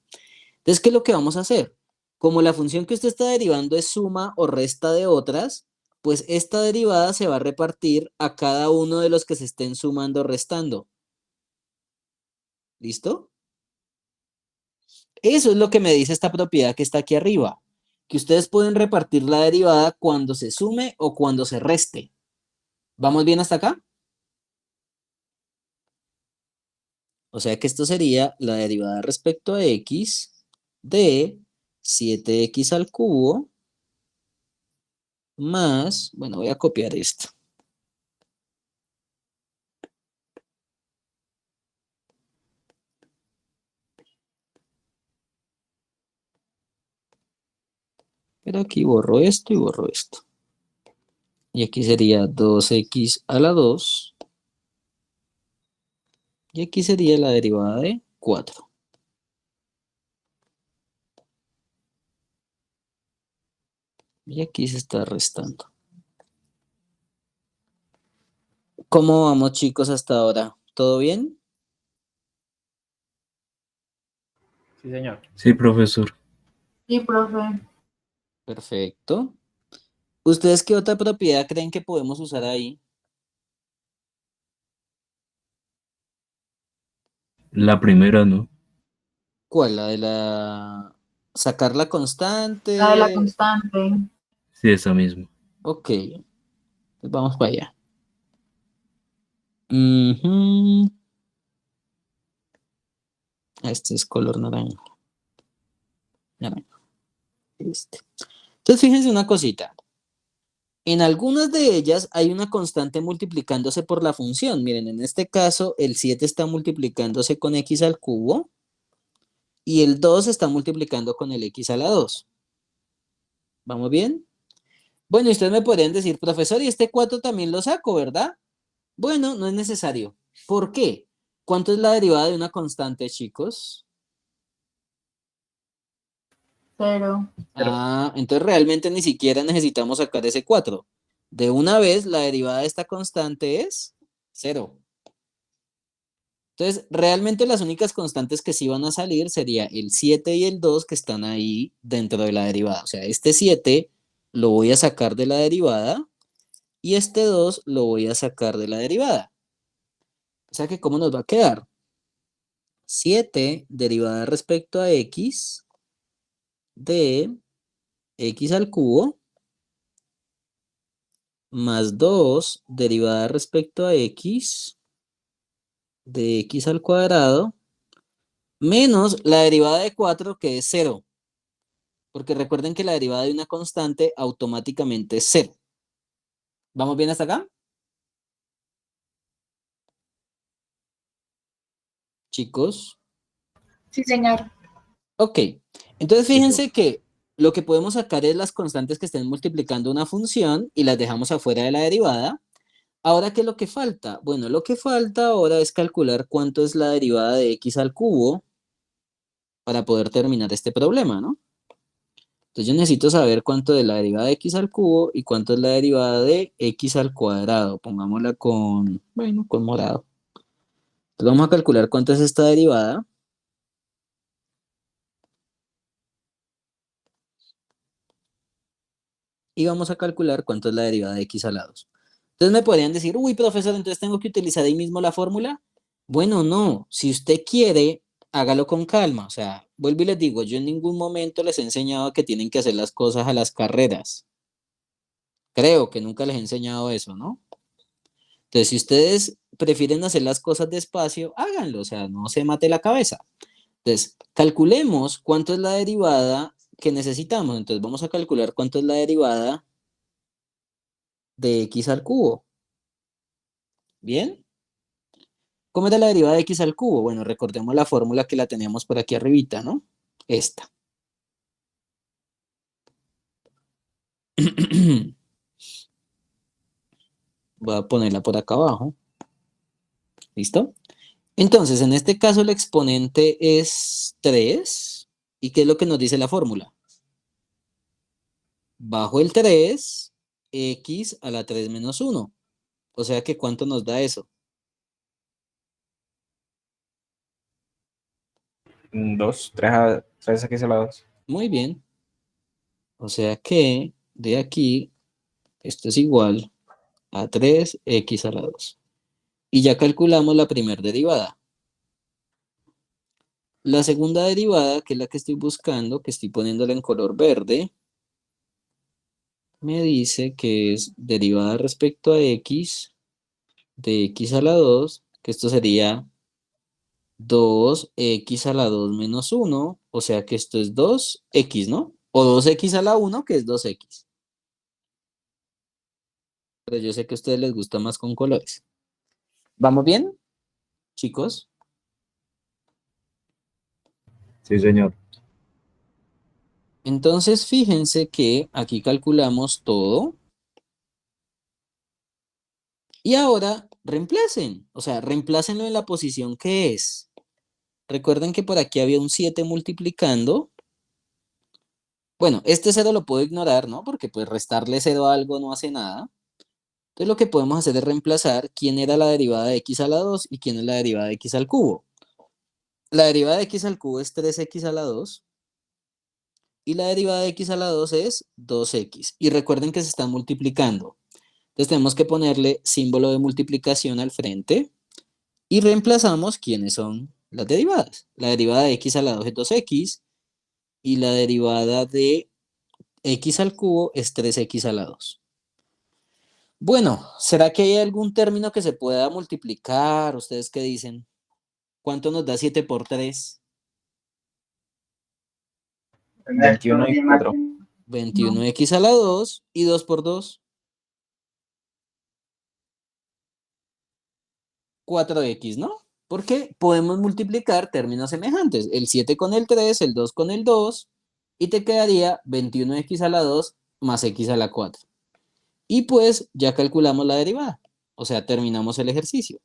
Entonces, ¿qué es lo que vamos a hacer? Como la función que usted está derivando es suma o resta de otras, pues esta derivada se va a repartir a cada uno de los que se estén sumando o restando. ¿Listo? Eso es lo que me dice esta propiedad que está aquí arriba, que ustedes pueden repartir la derivada cuando se sume o cuando se reste. ¿Vamos bien hasta acá? O sea que esto sería la derivada respecto a x de 7x al cubo más, bueno, voy a copiar esto. Pero aquí borro esto y borro esto. Y aquí sería 2x a la 2. Y aquí sería la derivada de 4. Y aquí se está restando. ¿Cómo vamos, chicos, hasta ahora? ¿Todo bien? Sí, señor. Sí, profesor. Sí, profe. Perfecto. ¿Ustedes qué otra propiedad creen que podemos usar ahí? La primera, ¿no? ¿Cuál? La de sacar la La de la constante. constante. Sí, esa misma. Ok, pues vamos para allá. Ujú. Este es color naranja. Naranja. Este. Entonces, fíjense una cosita. En algunas de ellas hay una constante multiplicándose por la función. Miren, en este caso, el 7 está multiplicándose con x al cubo y el 2 está multiplicando con el x a la 2. ¿Vamos bien? Bueno, y ustedes me podrían decir, profesor, y este 4 también lo saco, ¿verdad? Bueno, no es necesario. ¿Por qué? ¿Cuánto es la derivada de una constante, chicos? 0. Ah, entonces realmente ni siquiera necesitamos sacar ese 4. De una vez, la derivada de esta constante es 0. Entonces, realmente las únicas constantes que sí van a salir sería el 7 y el 2 que están ahí dentro de la derivada. O sea, este 7 lo voy a sacar de la derivada y este 2 lo voy a sacar de la derivada. O sea que, ¿cómo nos va a quedar? 7 derivada respecto a x de x al cubo más 2 derivada respecto a x de x al cuadrado menos la derivada de 4 que es 0. Porque recuerden que la derivada de una constante automáticamente es 0. ¿Vamos bien hasta acá? Chicos. Sí, señor. Ok. Entonces Sí, fíjense profe. que lo que podemos sacar es las constantes que estén multiplicando una función y las dejamos afuera de la derivada. Ahora, ¿qué es lo que falta? Bueno, lo que falta ahora es calcular cuánto es la derivada de x al cubo para poder terminar este problema, ¿no? Entonces yo necesito saber cuánto es la derivada de x al cubo y cuánto es la derivada de x al cuadrado. Pongámosla con, bueno, con morado. Entonces vamos a calcular cuánto es esta derivada. y vamos a calcular cuánto es la derivada de x a la 2. Entonces me podrían decir, uy, profesor, entonces tengo que utilizar ahí mismo la fórmula. Bueno, no, si usted quiere, hágalo con calma. O sea, vuelvo y les digo, yo en ningún momento les he enseñado que tienen que hacer las cosas a las carreras. Creo que nunca les he enseñado eso, ¿no? Entonces, si ustedes prefieren hacer las cosas despacio, háganlo, o sea, no se mate la cabeza. Entonces, calculemos cuánto es la derivada que necesitamos. Entonces, vamos a calcular cuánto es la derivada de x al cubo. ¿Bien? ¿Cómo era la derivada de x al cubo? Bueno, recordemos la fórmula que la teníamos por aquí arribita, ¿no? Esta. Voy a ponerla por acá abajo. ¿Listo? Entonces, en este caso el exponente es 3. ¿Y qué es lo que nos dice la fórmula? Bajo el 3, x a la 3 menos 1. O sea que ¿cuánto nos da eso? 2, 3 aquí a la 2. Muy bien. O sea que de aquí, esto es igual a 3x a la 2. Y ya calculamos la primera derivada. La segunda derivada, que es la que estoy buscando, que estoy poniéndola en color verde, me dice que es derivada respecto a x de x a la 2, que esto sería 2x a la 2 menos 1, o sea que esto es 2x, ¿no? O 2x a la 1, que es 2x. Pero yo sé que a ustedes les gusta más con colores. ¿Vamos bien, chicos? Sí, señor. Entonces, fíjense que aquí calculamos todo. Y ahora reemplacen. O sea, reemplácenlo en la posición que es. Recuerden que por aquí había un 7 multiplicando. Bueno, este 0 lo puedo ignorar, ¿no? Porque pues restarle 0 a algo no hace nada. Entonces lo que podemos hacer es reemplazar quién era la derivada de x a la 2 y quién es la derivada de x al cubo. La derivada de x al cubo es 3x a la 2 y la derivada de x a la 2 es 2x. Y recuerden que se están multiplicando. Entonces tenemos que ponerle símbolo de multiplicación al frente y reemplazamos quiénes son las derivadas. La derivada de x a la 2 es 2x y la derivada de x al cubo es 3x a la 2. Bueno, ¿será que hay algún término que se pueda multiplicar? ¿Ustedes qué dicen? ¿Cuánto nos da 7 por 3? 21 y 4. 21x a la 2 y 2 por 2. 4x, ¿no? Porque podemos multiplicar términos semejantes. El 7 con el 3, el 2 con el 2, y te quedaría 21x a la 2 más x a la 4. Y pues ya calculamos la derivada. O sea, terminamos el ejercicio.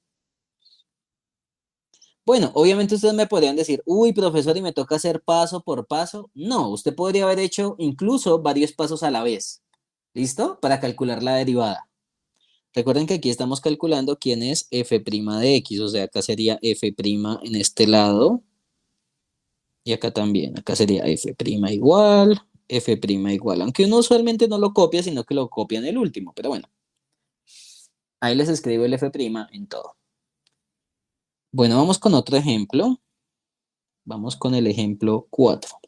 Bueno, obviamente ustedes me podrían decir, uy, profesor, ¿y me toca hacer paso por paso? No, usted podría haber hecho incluso varios pasos a la vez. ¿Listo? Para calcular la derivada. Recuerden que aquí estamos calculando quién es f' de x, o sea, acá sería f' en este lado, y acá también, acá sería f' igual, f' igual, aunque uno usualmente no lo copia, sino que lo copia en el último, pero bueno, ahí les escribo el f' en todo. Bueno, vamos con otro ejemplo, vamos con el ejemplo 4.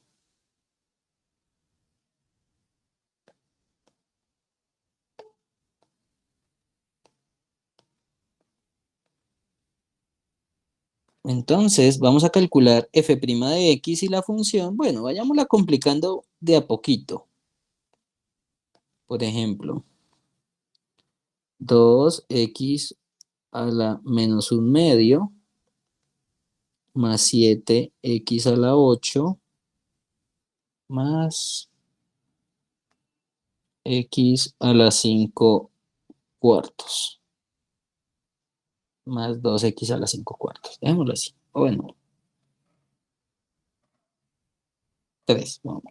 Entonces, vamos a calcular f' de x y la función, bueno, vayámosla complicando de a poquito. Por ejemplo, 2x a la menos un medio más 7x a la 8 más x a la 5 cuartos más 2x a la 5 cuartos. Dejémoslo así. O bueno, 3. Vamos.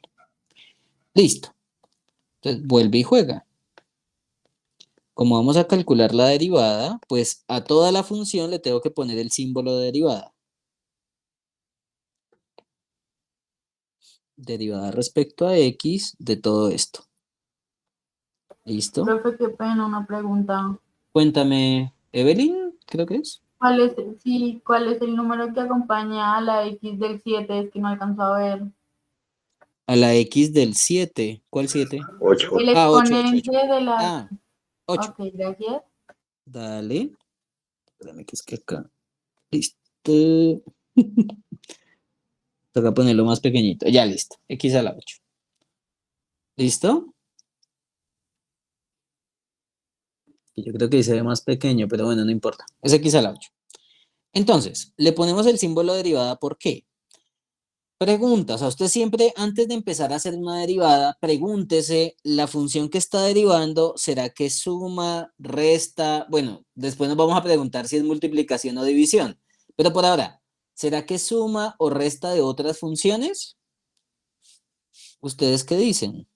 Listo. Entonces vuelve y juega. Como vamos a calcular la derivada, pues a toda la función le tengo que poner el símbolo de derivada. Derivada respecto a x de todo esto. ¿Listo? Profe, qué pena, una pregunta. Cuéntame, Evelyn, creo que es. ¿Cuál es el número que acompaña a la X del 7? Es que no alcanzo a ver. A la X del 7. ¿Cuál 7? 8. El Ah, 8, 8, 8. exponente de la... Ah, 8. Ok, gracias. Dale. Espérame que es que acá. Listo. Toca ponerlo más pequeñito. Ya listo. X a la 8. ¿Listo? Yo creo que se ve más pequeño, pero bueno, no importa. Es X a la 8. Entonces, le ponemos el símbolo derivada, ¿por qué? Pregunta, o sea, usted siempre antes de empezar a hacer una derivada, pregúntese, la función que está derivando, ¿será que suma, resta? Bueno, después nos vamos a preguntar si es multiplicación o división, pero por ahora, ¿será que suma o resta de otras funciones? ¿Ustedes qué dicen?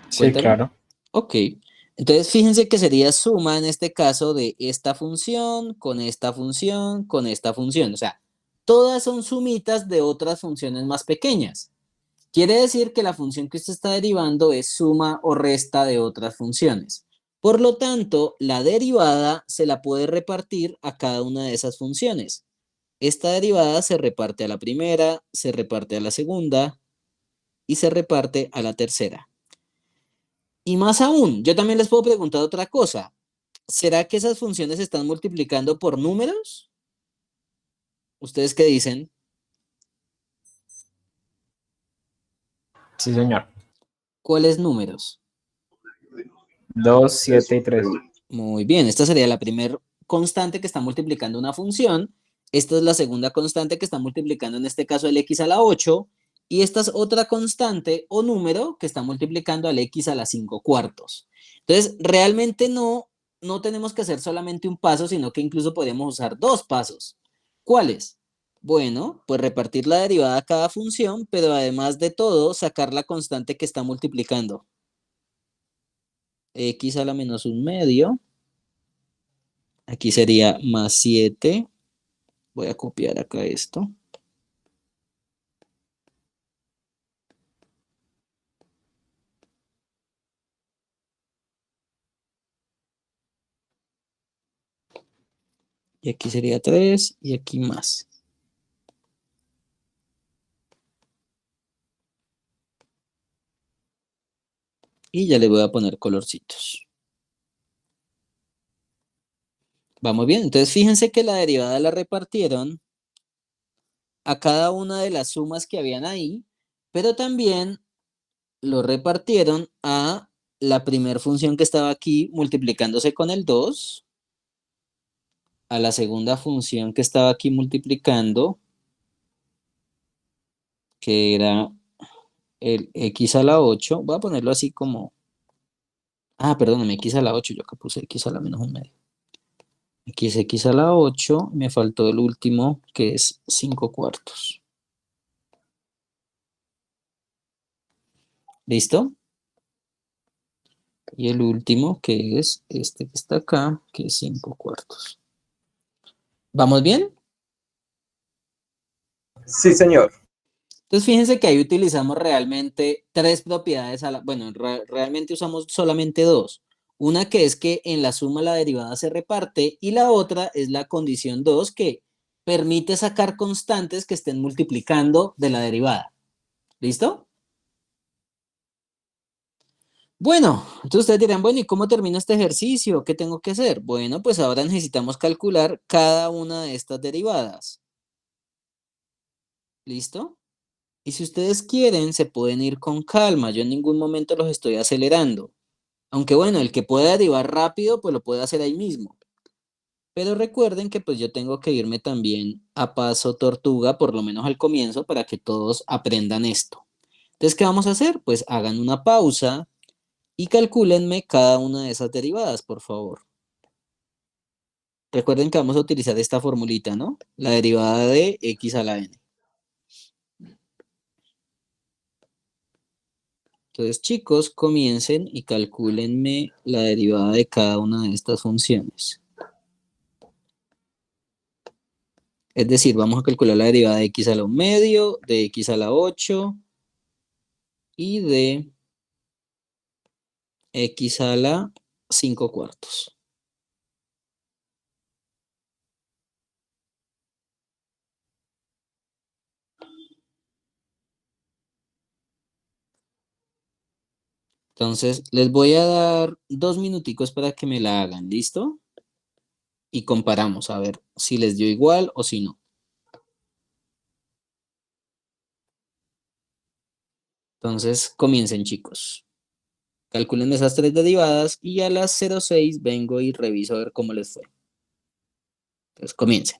Sí, Cuéntame. claro. Ok, entonces fíjense que sería suma en este caso de esta función con esta función con esta función, o sea, todas son sumitas de otras funciones más pequeñas. Quiere decir que la función que usted está derivando es suma o resta de otras funciones. Por lo tanto, la derivada se la puede repartir a cada una de esas funciones. Esta derivada se reparte a la primera, se reparte a la segunda y se reparte a la tercera. Y más aún, yo también les puedo preguntar otra cosa. ¿Será que esas funciones se están multiplicando por números? ¿Ustedes qué dicen? Sí, señor. ¿Cuáles números? 2, 7 y 3. Muy bien, esta sería la primera constante que está multiplicando una función. Esta es la segunda constante que está multiplicando, en este caso, el x a la 8. Y esta es otra constante o número que está multiplicando al x a la 5 cuartos. Entonces, realmente no tenemos que hacer solamente un paso, sino que incluso podemos usar dos pasos. ¿Cuáles? Bueno, pues repartir la derivada a cada función, pero además de todo, sacar la constante que está multiplicando. X a la menos un medio. Aquí sería más 7. Voy a copiar acá esto. Y aquí sería 3 y aquí más. Y ya le voy a poner colorcitos. Vamos bien, entonces fíjense que la derivada la repartieron a cada una de las sumas que habían ahí, pero también lo repartieron a la primera función que estaba aquí multiplicándose con el 2, a la segunda función que estaba aquí multiplicando, que era el x a la 8. Voy a ponerlo así como... Ah, perdóname, x a la 8. Yo acá puse x a la menos un medio. X a la 8. Me faltó el último, que es 5 cuartos. ¿Listo? Y el último, que es este que está acá, que es 5 cuartos. ¿Vamos bien? Sí, señor. Entonces fíjense que ahí utilizamos realmente tres propiedades. Bueno, realmente usamos solamente dos. Una que es que en la suma la derivada se reparte y la otra es la condición 2 que permite sacar constantes que estén multiplicando de la derivada. ¿Listo? Bueno, entonces ustedes dirán, bueno, ¿y cómo termino este ejercicio? ¿Qué tengo que hacer? Bueno, pues ahora necesitamos calcular cada una de estas derivadas. ¿Listo? Y si ustedes quieren, se pueden ir con calma. Yo en ningún momento los estoy acelerando. Aunque bueno, el que pueda derivar rápido, pues lo puede hacer ahí mismo. Pero recuerden que pues yo tengo que irme también a paso tortuga, por lo menos al comienzo, para que todos aprendan esto. Entonces, ¿qué vamos a hacer? Pues hagan una pausa y calcúlenme cada una de esas derivadas, por favor. Recuerden que vamos a utilizar esta formulita, ¿no? La derivada de x a la n. Entonces, chicos, comiencen y calcúlenme la derivada de cada una de estas funciones. Es decir, vamos a calcular la derivada de x a la 1 medio, de x a la 8 y de x a la 5 cuartos. Entonces, les voy a dar 2 minuticos para que me la hagan, ¿listo? Y comparamos a ver si les dio igual o si no. Entonces, comiencen, chicos. Calculen esas 3 derivadas y a las 0,6 vengo y reviso a ver cómo les fue. Entonces, comiencen.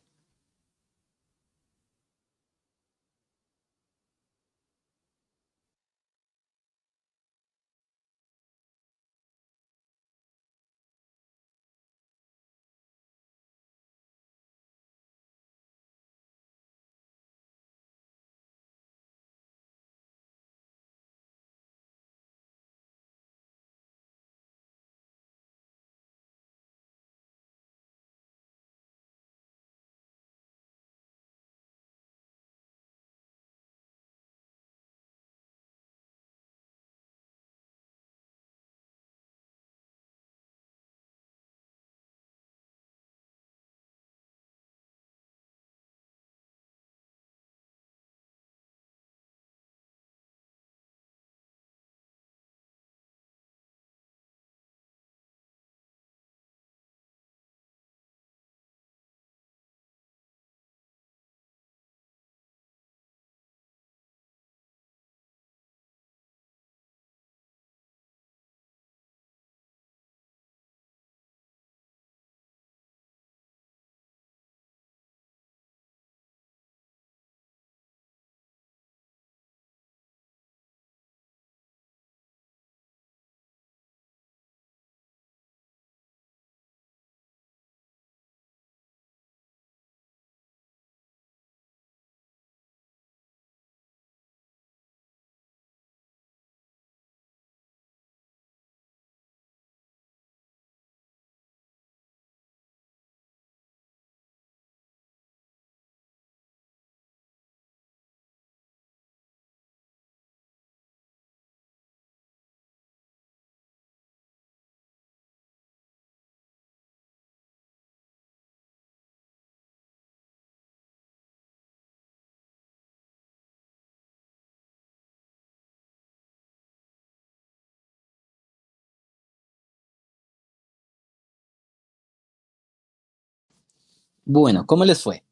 Bueno, ¿cómo les fue?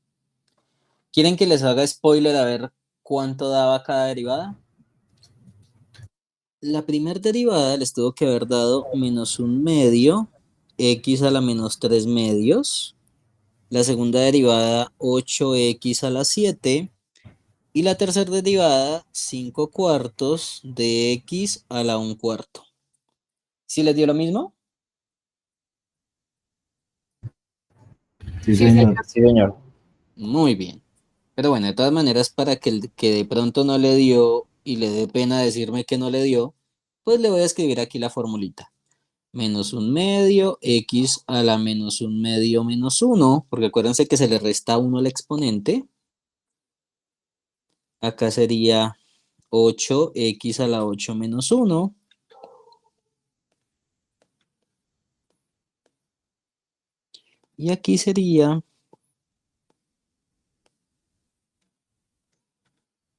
¿Quieren que les haga spoiler a ver cuánto daba cada derivada? La primera derivada les tuvo que haber dado -1 medio, x a la -3 medios. La segunda derivada, 8x a la 7. Y la tercera derivada, 5 cuartos de x a la 1/4. ¿Sí les dio lo mismo? Sí, Sí, señor. Sí, señor. Muy bien. Pero bueno, de todas maneras, para que el que de pronto no le dio y le dé pena decirme que no le dio, pues le voy a escribir aquí la formulita. -1 medio, x a la -1 medio menos 1, porque acuérdense que se le resta 1 al exponente. Acá sería 8x a la 8 menos 1. Y aquí sería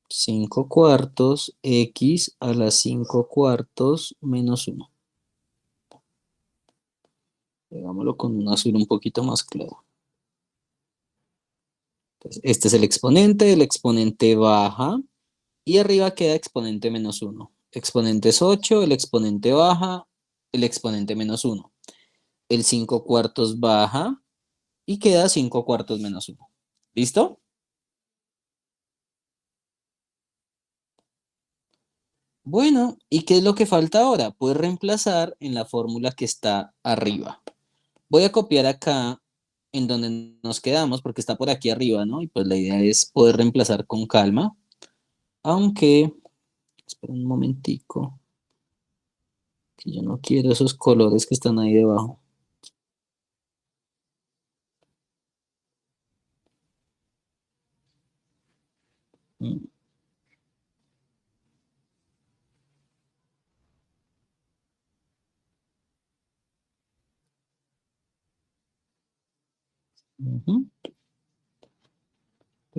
5 cuartos x a la 5 cuartos menos 1. Hagámoslo con un azul un poquito más claro. Entonces, este es el exponente baja y arriba queda exponente menos 1. Exponente es 8, el exponente baja, el exponente menos 1. El 5 cuartos baja y queda 5 cuartos menos 1. ¿Listo? Bueno, ¿y qué es lo que falta ahora? Pues reemplazar en la fórmula que está arriba. Voy a copiar acá en donde nos quedamos porque está por aquí arriba, ¿no? Y pues la idea es poder reemplazar con calma. Aunque, espera un momentico, que yo no quiero esos colores que están ahí debajo. Mm. Ujú.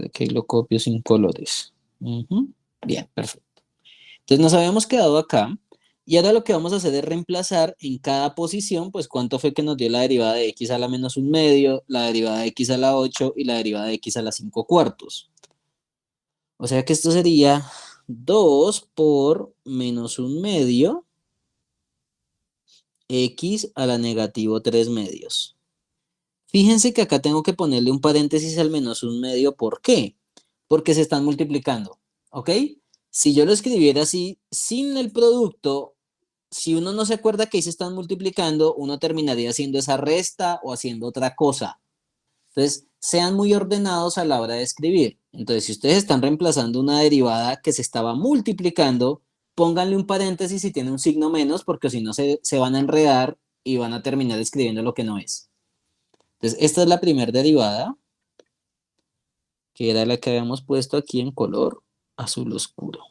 Aquí lo copio sin colores. Ujú. Bien, perfecto. Entonces nos habíamos quedado acá. Y ahora lo que vamos a hacer es reemplazar en cada posición, pues cuánto fue que nos dio la derivada de x a la menos un medio, la derivada de x a la 8 y la derivada de x a la 5 cuartos. O sea que esto sería 2 por menos un medio x a la negativo 3 medios. Fíjense que acá tengo que ponerle un paréntesis al menos un medio. ¿Por qué? Porque se están multiplicando, ¿ok? Si yo lo escribiera así, sin el producto, si uno no se acuerda que ahí se están multiplicando, uno terminaría haciendo esa resta o haciendo otra cosa. Entonces, sean muy ordenados a la hora de escribir. Entonces, si ustedes están reemplazando una derivada que se estaba multiplicando, pónganle un paréntesis si tiene un signo menos, porque si no se van a enredar y van a terminar escribiendo lo que no es. Entonces, esta es la primera derivada, que era la que habíamos puesto aquí en color azul oscuro.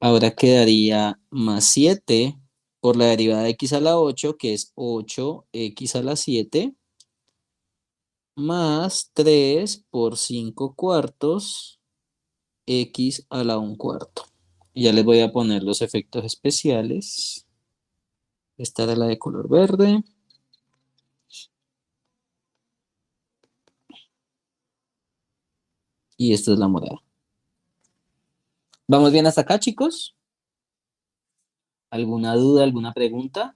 Ahora quedaría más 7 por la derivada de x a la 8, que es 8x a la 7, más 3 por 5 cuartos, x a la 1 cuarto. Y ya les voy a poner los efectos especiales. Esta era la de color verde. Y esta es la morada. ¿Vamos bien hasta acá, chicos? ¿Alguna duda, alguna pregunta?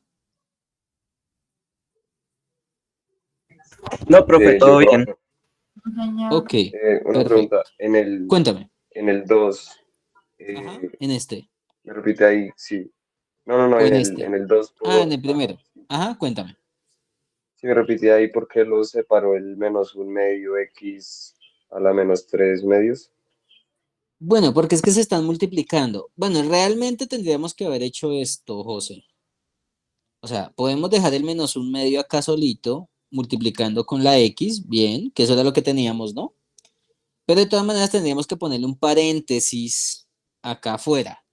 No, profe, todo bien. Profe, Señor. Ok, una perfecto. pregunta. Cuéntame. En el 2, Ajá, en este me repite ahí, sí. No, o en en este. el 2 Ah, en por, el primero. Ajá, cuéntame. sí me repite ahí por qué lo separó el menos un medio x a la menos 3 medios. Bueno, porque es que se están multiplicando. Bueno, realmente tendríamos que haber hecho esto, José. O sea, podemos dejar el menos un medio acá solito, multiplicando con la x, bien, que eso era lo que teníamos, ¿no? Pero de todas maneras tendríamos que ponerle un paréntesis acá afuera.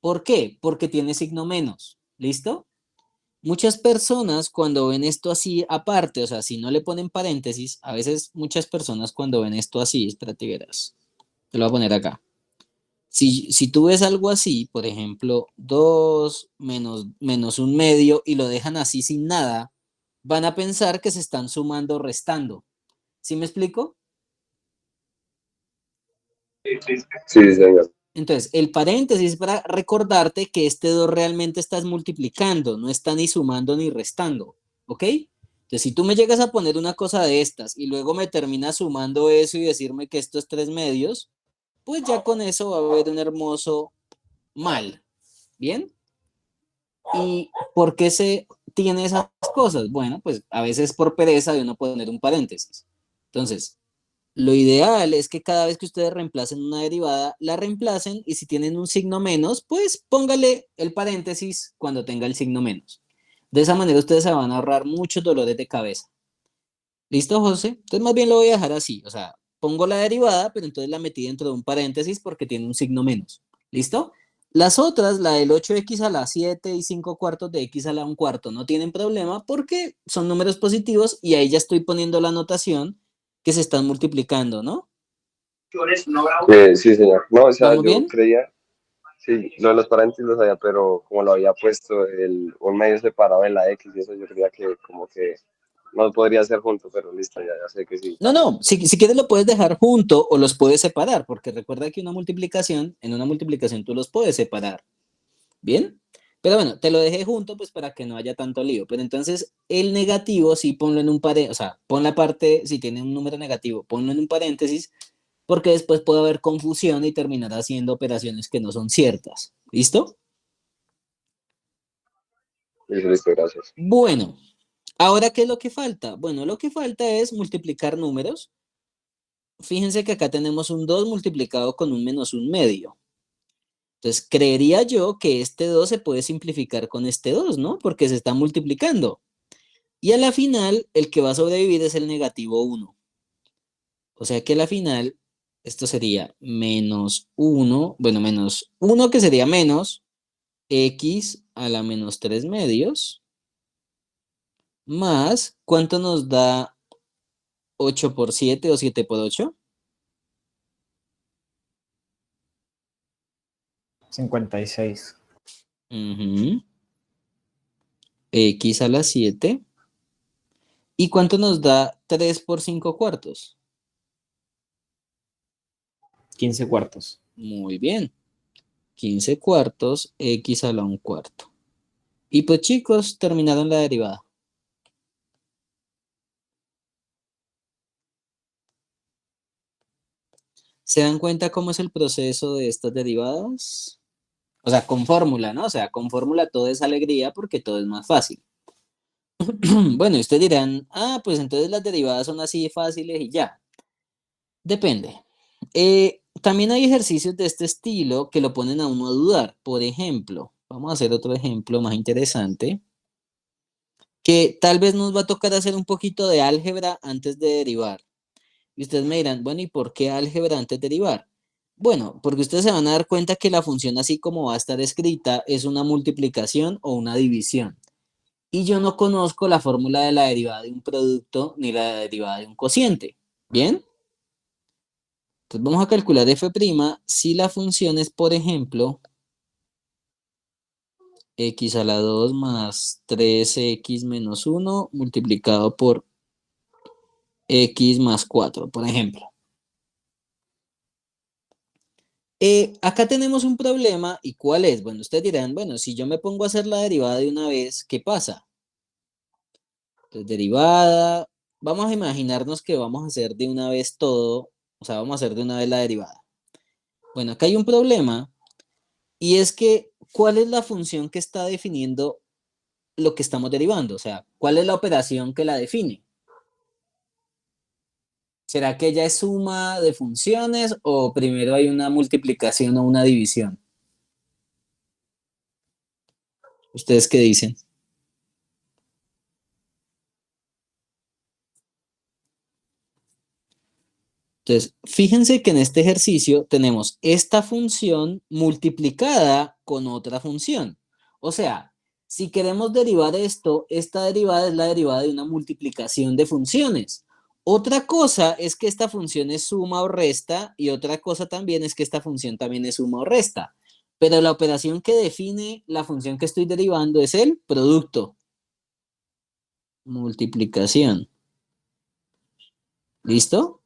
¿Por qué? Porque tiene signo menos. ¿Listo? Muchas personas cuando ven esto así aparte, o sea, si no le ponen paréntesis, a veces muchas personas cuando ven esto así, espérate, verás, te lo voy a poner acá. Si tú ves algo así, por ejemplo, 2 menos un medio y lo dejan así sin nada, van a pensar que se están sumando o restando. ¿Sí me explico? Sí, señor. Entonces, el paréntesis es para recordarte que este 2 realmente estás multiplicando, no está ni sumando ni restando, ¿ok? Entonces, si tú me llegas a poner una cosa de estas y luego me terminas sumando eso y decirme que esto es 3 medios, pues ya con eso va a haber un hermoso mal, ¿bien? ¿Y por qué se tiene esas cosas? Bueno, pues a veces por pereza de uno poner un paréntesis. Entonces, lo ideal es que cada vez que ustedes reemplacen una derivada, la reemplacen y si tienen un signo menos, pues póngale el paréntesis cuando tenga el signo menos. De esa manera ustedes se van a ahorrar muchos dolores de cabeza. ¿Listo, José? Entonces más bien lo voy a dejar así, o sea, pongo la derivada, pero entonces la metí dentro de un paréntesis porque tiene un signo menos. ¿Listo? Las otras, la del 8x a la 7 y 5 cuartos de x a la 1 cuarto, no tienen problema porque son números positivos y ahí ya estoy poniendo la notación que se están multiplicando, ¿no? Sí, señor. No, o sea, ¿Vamos yo bien? creía, sí, lo de los paréntesis lo sabía, pero como lo había puesto un medio separado de la x y eso, yo creía que como que no podría ser junto, pero listo, ya sé que sí. No, no, si quieres lo puedes dejar junto o los puedes separar, porque recuerda que una multiplicación, en una multiplicación tú los puedes separar. ¿Bien? Pero bueno, te lo dejé junto pues para que no haya tanto lío. Pero entonces el negativo sí ponlo en un paréntesis, o sea, pon la parte, si tiene un número negativo, ponlo en un paréntesis, porque después puede haber confusión y terminar haciendo operaciones que no son ciertas. ¿Listo? Listo, gracias. Bueno, ahora ¿qué es lo que falta? Bueno, lo que falta es multiplicar números. Fíjense que acá tenemos un 2 multiplicado con un menos un medio. Entonces, creería yo que este 2 se puede simplificar con este 2, ¿no? Porque se está multiplicando. Y a la final, el que va a sobrevivir es el negativo 1. O sea que a la final, esto sería menos 1, bueno, menos 1 que sería menos x a la menos 3 medios, más, ¿cuánto nos da 8 por 7 o 7 por 8. 56. Ujú. X a la 7. ¿Y cuánto nos da 3 por 5 cuartos? 15 cuartos. Muy bien. 15 cuartos, X a la 1 cuarto. Y pues chicos, terminaron la derivada. ¿Se dan cuenta cómo es el proceso de estas derivadas? O sea, con fórmula, ¿no? O sea, con fórmula todo es alegría porque todo es más fácil. Bueno, y ustedes dirán, pues entonces las derivadas son así de fáciles y ya. Depende. También hay ejercicios de este estilo que lo ponen a uno a dudar. Por ejemplo, vamos a hacer otro ejemplo más interesante, que tal vez nos va a tocar hacer un poquito de álgebra antes de derivar. Y ustedes me dirán, bueno, ¿y por qué álgebra antes de derivar? Bueno, porque ustedes se van a dar cuenta que la función así como va a estar escrita es una multiplicación o una división. Y yo no conozco la fórmula de la derivada de un producto ni la derivada de un cociente. ¿Bien? Entonces vamos a calcular f' si la función es, por ejemplo, x a la 2 más 3x menos 1 multiplicado por x más 4, por ejemplo. Acá tenemos un problema, ¿y cuál es? Bueno, ustedes dirán, bueno, si yo me pongo a hacer la derivada de una vez, ¿qué pasa? Entonces, derivada, vamos a imaginarnos que vamos a hacer de una vez todo, o sea, vamos a hacer de una vez la derivada. Bueno, acá hay un problema, y es que, ¿cuál es la función que está definiendo lo que estamos derivando? O sea, ¿cuál es la operación que la define? ¿Será que ella es suma de funciones o primero hay una multiplicación o una división? ¿Ustedes qué dicen? Entonces, fíjense que en este ejercicio tenemos esta función multiplicada con otra función. O sea, si queremos derivar esto, esta derivada es la derivada de una multiplicación de funciones. Otra cosa es que esta función es suma o resta y otra cosa también es que esta función también es suma o resta. Pero la operación que define la función que estoy derivando es el producto. Multiplicación. ¿Listo?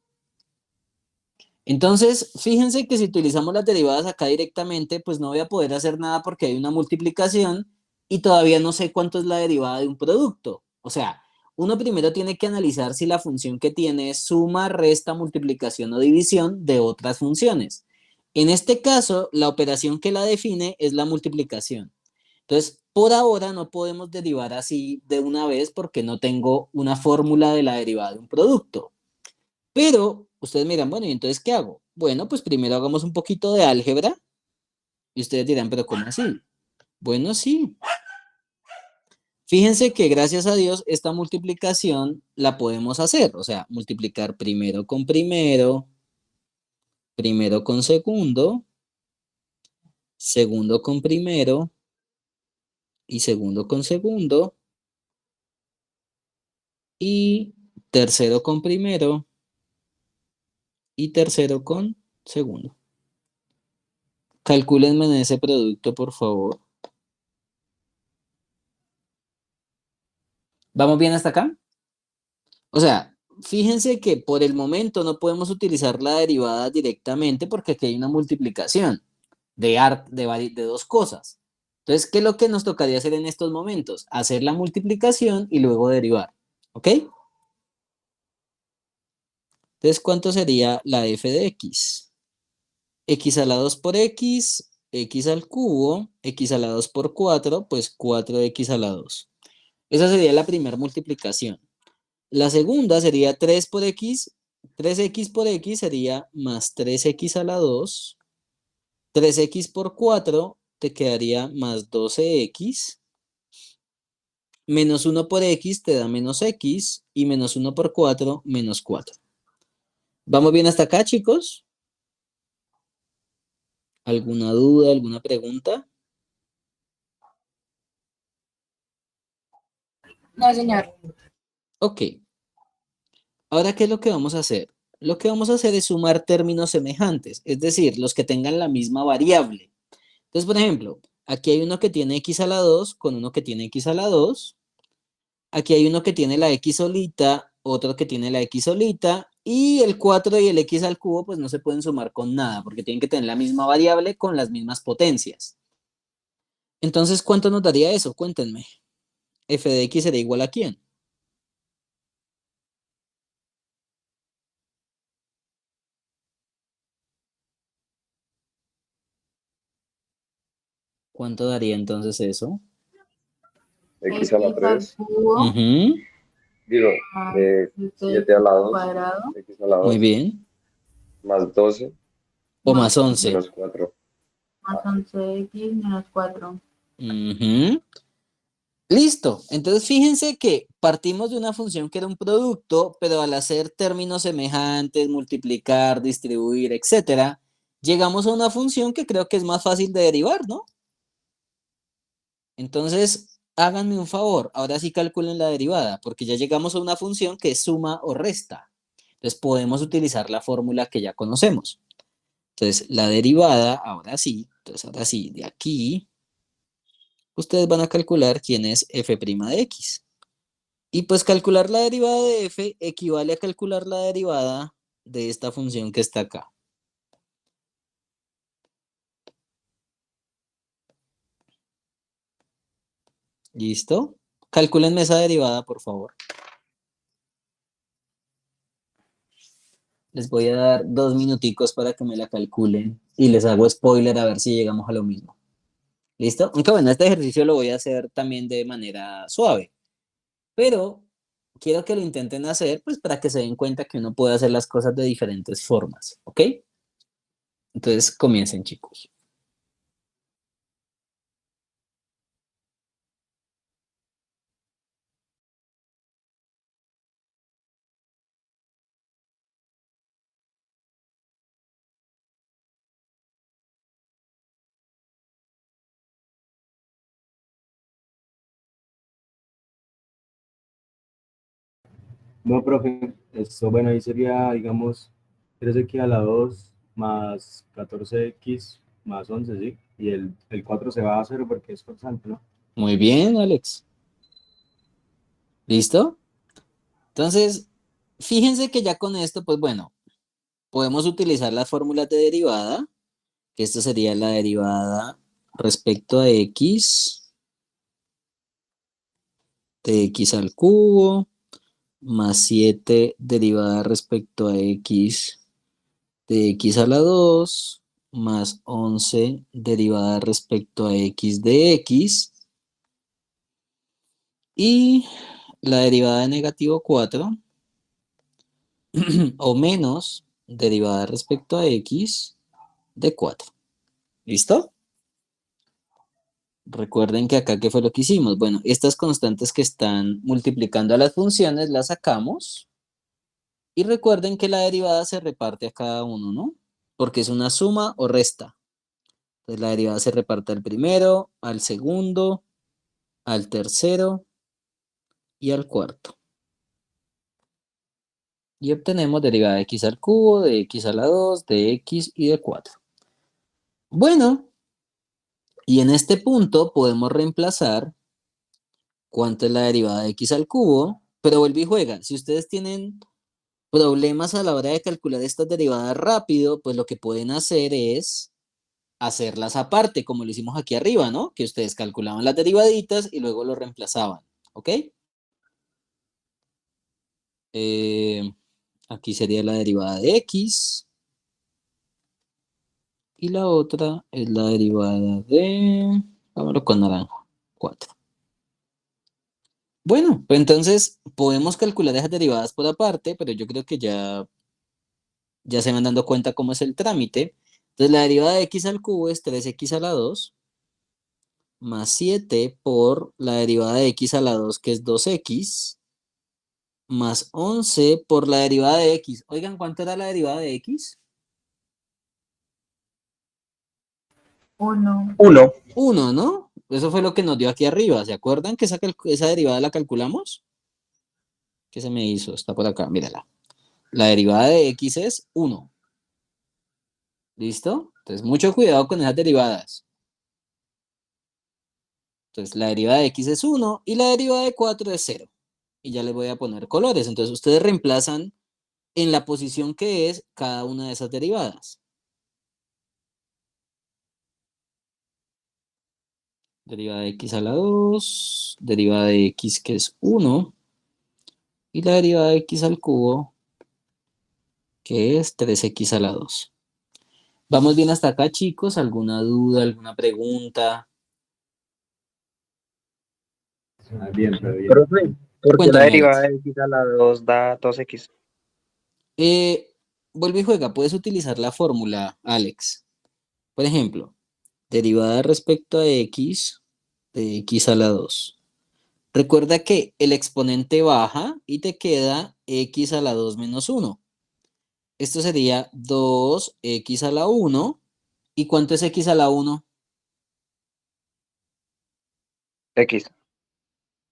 Entonces, fíjense que si utilizamos las derivadas acá directamente, pues no voy a poder hacer nada porque hay una multiplicación y todavía no sé cuánto es la derivada de un producto. O sea, uno primero tiene que analizar si la función que tiene es suma, resta, multiplicación o división de otras funciones. En este caso, la operación que la define es la multiplicación. Entonces, por ahora no podemos derivar así de una vez porque no tengo una fórmula de la derivada de un producto. Pero ustedes miran, bueno, ¿y entonces qué hago? Bueno, pues primero hagamos un poquito de álgebra y ustedes dirán, pero ¿cómo así? Bueno, sí. Fíjense que gracias a Dios esta multiplicación la podemos hacer, o sea, multiplicar primero con primero, primero con segundo, segundo con primero y segundo con segundo y tercero con primero y tercero con segundo. Calcúlenme en ese producto, por favor. ¿Vamos bien hasta acá? O sea, fíjense que por el momento no podemos utilizar la derivada directamente porque aquí hay una multiplicación de dos cosas. Entonces, ¿qué es lo que nos tocaría hacer en estos momentos? Hacer la multiplicación y luego derivar. ¿Ok? Entonces, ¿cuánto sería la f de x? X a la 2 por x al cubo, x a la 2 por 4, pues 4x a la 2. Esa sería la primera multiplicación. La segunda sería 3 por x, 3x por x sería más 3x a la 2, 3x por 4 te quedaría más 12x, menos 1 por x te da menos x, y menos 1 por 4, menos 4. ¿Vamos bien hasta acá, chicos? ¿Alguna duda, alguna pregunta? No, señor. Ok. Ahora, ¿qué es lo que vamos a hacer? Lo que vamos a hacer es sumar términos semejantes, es decir, los que tengan la misma variable. Entonces, por ejemplo, aquí hay uno que tiene x a la 2 con uno que tiene x a la 2. Aquí hay uno que tiene la x solita, otro que tiene la x solita, y el 4 y el x al cubo pues no se pueden sumar con nada, porque tienen que tener la misma variable con las mismas potencias. Entonces, ¿cuánto nos daría eso? Cuéntenme. F de x será igual a ¿quién? ¿Cuánto daría entonces eso? X a la X al 3, cubo Ujú, digo, más 7 a la 2, cuadrado X a la muy 2, bien. más 12, O más 11. menos 4. más 11x menos 4. Ujú. Listo. Entonces fíjense que partimos de una función que era un producto, pero al hacer términos semejantes, multiplicar, distribuir, etcétera, llegamos a una función que creo que es más fácil de derivar, ¿no? Entonces, háganme un favor, ahora sí calculen la derivada, porque ya llegamos a una función que es suma o resta. Entonces podemos utilizar la fórmula que ya conocemos. Entonces, la derivada, ahora sí, de aquí, ustedes van a calcular quién es f' de x. Y pues calcular la derivada de f equivale a calcular la derivada de esta función que está acá. ¿Listo? Calcúlenme esa derivada, por favor. Les voy a dar 2 minuticos para que me la calculen y les hago spoiler a ver si llegamos a lo mismo. ¿Listo? Aunque bueno, este ejercicio lo voy a hacer también de manera suave, pero quiero que lo intenten hacer pues para que se den cuenta que uno puede hacer las cosas de diferentes formas, ¿ok? Entonces comiencen, chicos. No, profe, esto, bueno, ahí sería, digamos, 3x a la 2 más 14x más 11, ¿sí? Y el 4 se va a 0 porque es constante, ¿no? Muy bien, Alex. ¿Listo? Entonces, fíjense que ya con esto, pues bueno, podemos utilizar las fórmulas de derivada, que esto sería la derivada respecto a x de x al cubo más 7 derivada respecto a x de x a la 2 más 11 derivada respecto a x de x y la derivada de negativo 4 o menos derivada respecto a x de 4. ¿Listo? Recuerden que acá, ¿qué fue lo que hicimos? Bueno, estas constantes que están multiplicando a las funciones las sacamos y recuerden que la derivada se reparte a cada uno, ¿no? Porque es una suma o resta. Entonces la derivada se reparte al primero, al segundo, al tercero y al cuarto. Y obtenemos derivada de x al cubo, de x a la 2, de x y de 4. Bueno, y en este punto podemos reemplazar cuánto es la derivada de x al cubo, pero vuelve y juega. Si ustedes tienen problemas a la hora de calcular estas derivadas rápido, pues lo que pueden hacer es hacerlas aparte, como lo hicimos aquí arriba, ¿no? Que ustedes calculaban las derivaditas y luego lo reemplazaban, ¿ok? Aquí sería la derivada de x y la otra es la derivada de, vámonos con naranja, 4. Bueno, pues entonces podemos calcular esas derivadas por aparte, pero yo creo que ya se van dando cuenta cómo es el trámite. Entonces la derivada de x al cubo es 3x a la 2 más 7 por la derivada de x a la 2 que es 2x más 11 por la derivada de x. Oigan, ¿cuánto era la derivada de x? 1. 1, ¿no? Eso fue lo que nos dio aquí arriba. ¿Se acuerdan que esa derivada la calculamos? ¿Qué se me hizo? Está por acá, mírala. la derivada de x es 1. ¿Listo? Entonces, mucho cuidado con esas derivadas. Entonces, la derivada de x es 1 y la derivada de 4 es 0. Y ya les voy a poner colores. Entonces, ustedes reemplazan en la posición que es cada una de esas derivadas. Derivada de x a la 2, derivada de x que es 1, y la derivada de x al cubo, que es 3x a la 2. ¿Vamos bien hasta acá, chicos? ¿Alguna duda, alguna pregunta? Bien, pero bien. Profe, ¿por qué la Cuéntame, derivada Alex. de x a la 2 da 2x? Eh, Vuelve y juega. Puedes utilizar la fórmula, Alex. Por ejemplo, derivada respecto a x de x a la 2. Recuerda que el exponente baja y te queda x a la 2 menos 1. Esto sería 2x a la 1. ¿Y cuánto es x a la 1? X.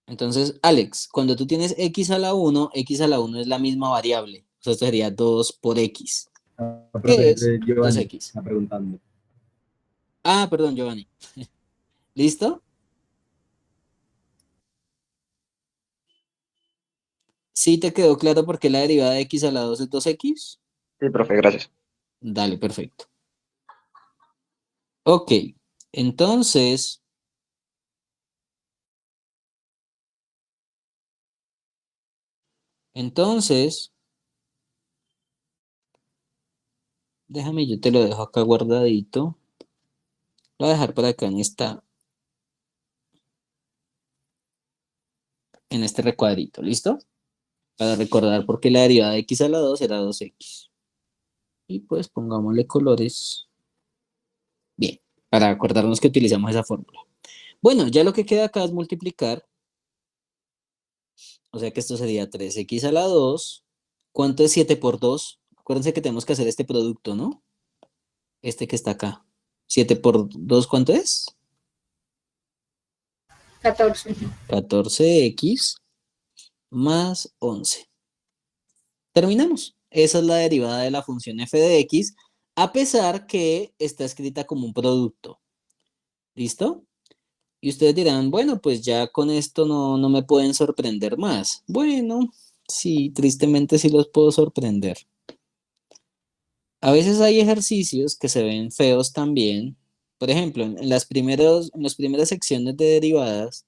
Entonces, Alex, cuando tú tienes x a la 1 es la misma variable. O sea, esto sería 2 por x, que Profe, es Giovanni 2x. está preguntando. Ah, perdón, Giovanni. ¿Listo? ¿Sí te quedó claro por qué la derivada de x a la 2 es 2x? Sí, profe, gracias. Dale, perfecto. Ok, entonces, entonces, déjame, yo te lo dejo acá guardadito. Lo voy a dejar por acá en este recuadrito, ¿listo? Para recordar por qué la derivada de x a la 2 era 2x. Y pues pongámosle colores. Bien, para acordarnos que utilizamos esa fórmula. Bueno, ya lo que queda acá es multiplicar. O sea que esto sería 3x a la 2. ¿Cuánto es 7 por 2? Acuérdense que tenemos que hacer este producto, ¿no? Este que está acá. 7 por 2, ¿cuánto es? 14. 14x más 11. Terminamos. Esa es la derivada de la función f de x, a pesar que está escrita como un producto. ¿Listo? Y ustedes dirán, bueno, pues ya con esto no me pueden sorprender más. Bueno, sí, tristemente sí los puedo sorprender. A veces hay ejercicios que se ven feos también. Por ejemplo, en las primeras secciones de derivadas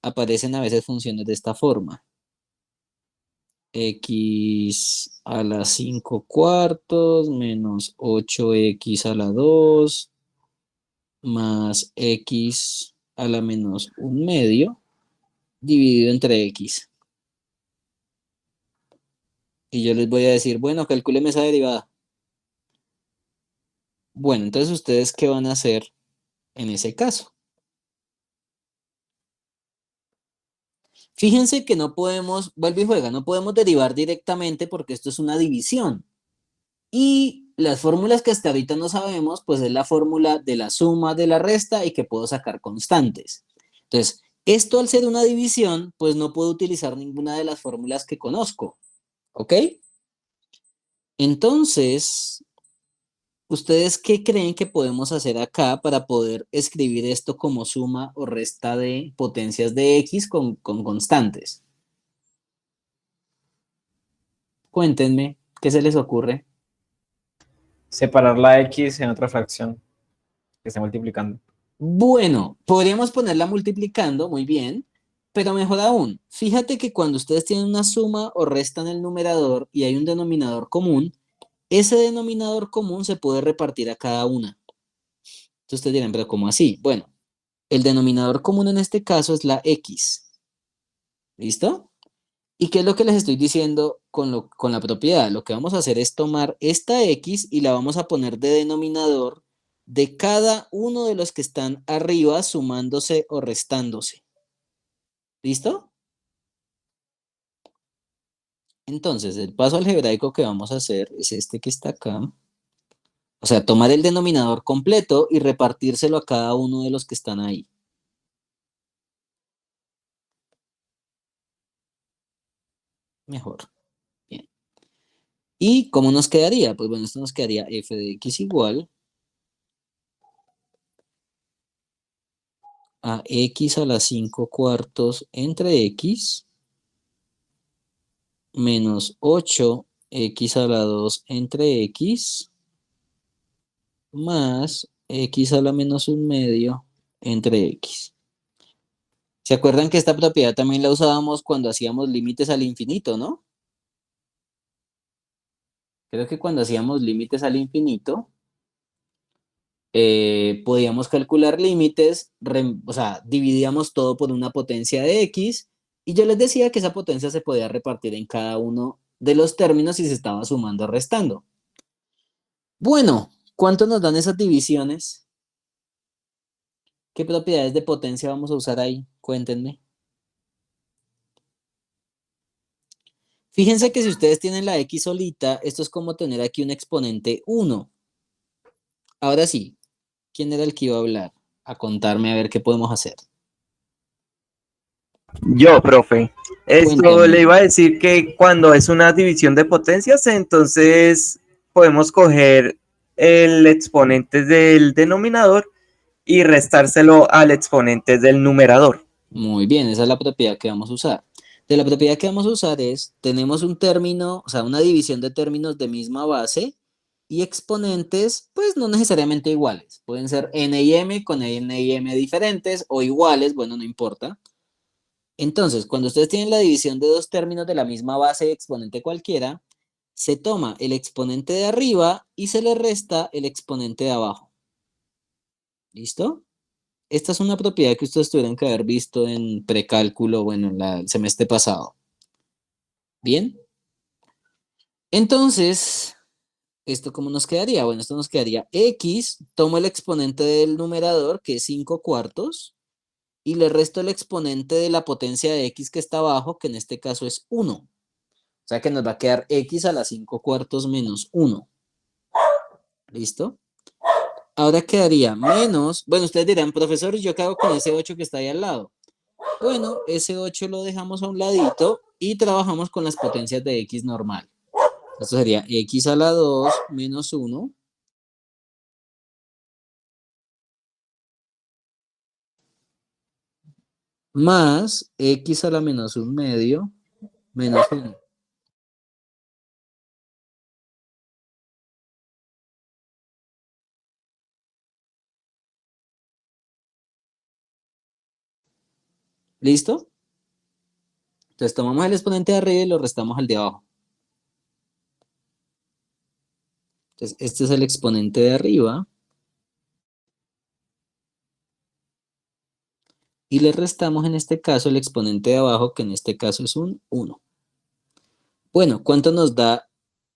aparecen a veces funciones de esta forma. X a la 5 cuartos menos 8x a la 2 más x a la menos un medio dividido entre x. Y yo les voy a decir, bueno, calcúleme esa derivada. Bueno, entonces ustedes, ¿qué van a hacer en ese caso? Fíjense que no podemos, vuelve y juega, no podemos derivar directamente porque esto es una división. Y las fórmulas que hasta ahorita no sabemos, pues es la fórmula de la suma, de la resta y que puedo sacar constantes. Entonces, esto al ser una división, pues no puedo utilizar ninguna de las fórmulas que conozco. ¿Ok? Entonces, ¿ustedes qué creen que podemos hacer acá para poder escribir esto como suma o resta de potencias de x con constantes? Cuéntenme, ¿qué se les ocurre? Separar la x en otra fracción que esté multiplicando. Bueno, podríamos ponerla multiplicando, muy bien, pero mejor aún, fíjate que cuando ustedes tienen una suma o resta en el numerador y hay un denominador común, ese denominador común se puede repartir a cada una. Entonces ustedes dirán, pero ¿cómo así? Bueno, el denominador común en este caso es la x. ¿Listo? ¿Y qué es lo que les estoy diciendo con la propiedad? Lo que vamos a hacer es tomar esta x y la vamos a poner de denominador de cada uno de los que están arriba sumándose o restándose. ¿Listo? Entonces, el paso algebraico que vamos a hacer es este que está acá. O sea, tomar el denominador completo y repartírselo a cada uno de los que están ahí. Mejor. Bien. ¿Y cómo nos quedaría? Pues bueno, esto nos quedaría f de x igual a x a la 5 cuartos entre x menos 8x a la 2 entre x más x a la menos un medio entre x. ¿Se acuerdan que esta propiedad también la usábamos cuando hacíamos límites al infinito, no? Creo que cuando hacíamos límites al infinito, podíamos calcular límites, o sea, dividíamos todo por una potencia de x, y yo les decía que esa potencia se podía repartir en cada uno de los términos y se estaba sumando o restando. Bueno, ¿cuánto nos dan esas divisiones? ¿Qué propiedades de potencia vamos a usar ahí? Cuéntenme. Fíjense que si ustedes tienen la x solita, esto es como tener aquí un exponente 1. Ahora sí, ¿quién era el que iba a hablar? A contarme a ver qué podemos hacer. Yo, profe. Esto le Cuéntame. iba a decir que cuando es una división de potencias, entonces podemos coger el exponente del denominador y restárselo al exponente del numerador. Muy bien, esa es la propiedad que vamos a usar. De la propiedad que vamos a usar es, tenemos un término, o sea, una división de términos de misma base y exponentes, pues no necesariamente iguales. Pueden ser n y m con n y m diferentes o iguales, bueno, no importa. Entonces, cuando ustedes tienen la división de dos términos de la misma base de exponente cualquiera, se toma el exponente de arriba y se le resta el exponente de abajo. ¿Listo? Esta es una propiedad que ustedes tuvieron que haber visto en precálculo, bueno, en el semestre pasado. ¿Bien? Entonces, ¿esto cómo nos quedaría? Bueno, esto nos quedaría x, tomo el exponente del numerador, que es 5 cuartos, y le resto el exponente de la potencia de x que está abajo, que en este caso es 1. O sea que nos va a quedar x a la 5 cuartos menos 1. ¿Listo? Ahora quedaría menos, bueno, ustedes dirán, profesor, ¿y yo qué hago con ese 8 que está ahí al lado? Bueno, ese 8 lo dejamos a un ladito y trabajamos con las potencias de x normal. Esto sería x a la 2 menos 1 más x a la menos un medio menos 1. ¿Listo? Entonces tomamos el exponente de arriba y lo restamos al de abajo. Entonces este es el exponente de arriba y le restamos en este caso el exponente de abajo, que en este caso es un 1. Bueno, ¿cuánto nos da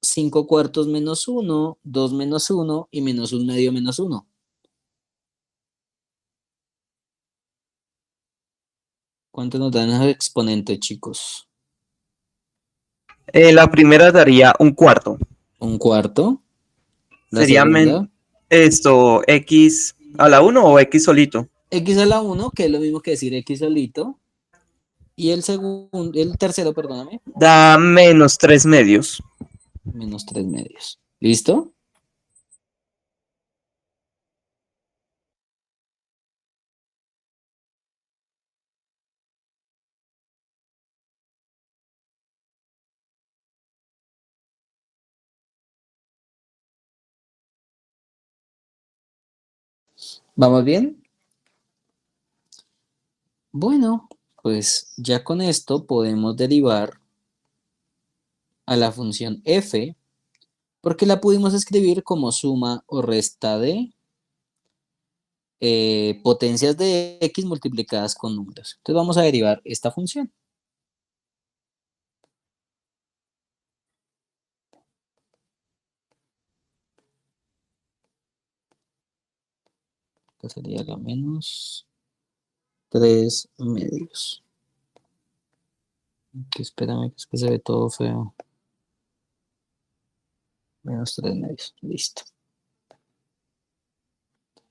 5 cuartos menos 1, 2 menos 1 y menos un medio menos 1? ¿Cuánto nos dan esos exponentes, chicos? La primera daría un cuarto. ¿Un cuarto? ¿La Sería segunda? esto x a la 1 o x solito. X a la 1, que es lo mismo que decir x solito. Y el segundo, el tercero, perdóname, Da menos 3 medios. menos 3 medios. ¿Listo? ¿Vamos bien? Bueno, pues ya con esto podemos derivar a la función f, porque la pudimos escribir como suma o resta de potencias de x multiplicadas con números. Entonces vamos a derivar esta función. Que sería la menos 3 medios. Que espérame, que es que se ve todo feo. Menos 3 medios. Listo.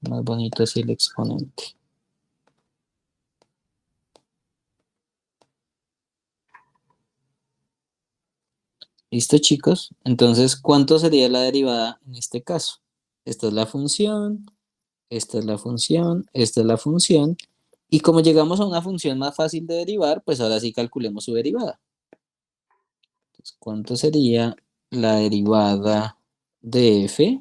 Más bonito así el exponente. ¿Listo, chicos? Entonces, ¿cuánto sería la derivada en este caso? Esta es la función, esta es la función, esta es la función. Y como llegamos a una función más fácil de derivar, pues ahora sí calculemos su derivada. Entonces, ¿cuánto sería la derivada de f?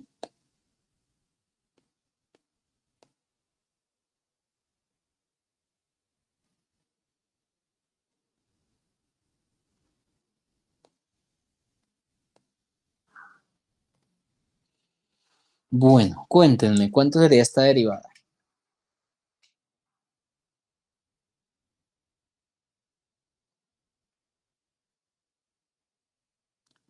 Bueno, cuéntenme, ¿cuánto sería esta derivada?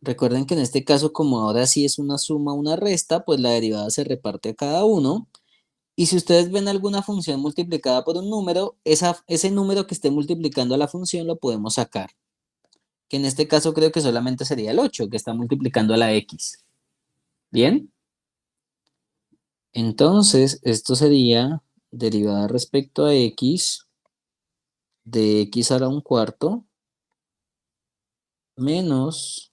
Recuerden que en este caso, como ahora sí es una suma, una resta, pues la derivada se reparte a cada uno. Y si ustedes ven alguna función multiplicada por un número, ese número que esté multiplicando a la función lo podemos sacar. Que en este caso creo que solamente sería el 8, que está multiplicando a la x. ¿Bien? Entonces, esto sería derivada respecto a x de x a la 1/4 menos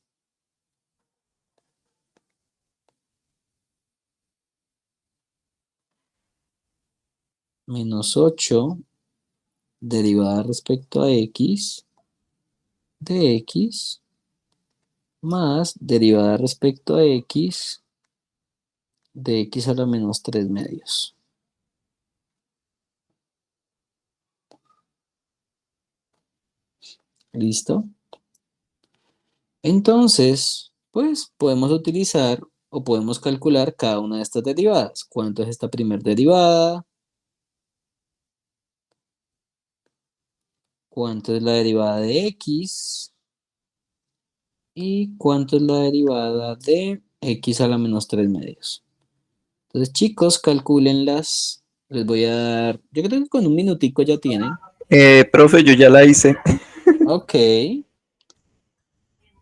menos 8 derivada respecto a x de x más derivada respecto a x de x a la menos 3 medios. ¿Listo? Entonces, pues podemos utilizar o podemos calcular cada una de estas derivadas. ¿Cuánto es esta primera derivada? ¿Cuánto es la derivada de x? ¿Y cuánto es la derivada de x a la menos 3 medios? Entonces, chicos, calcúlenlas. Les voy a dar, yo creo que con un minutico ya tienen. Profe, yo ya la hice. Ok.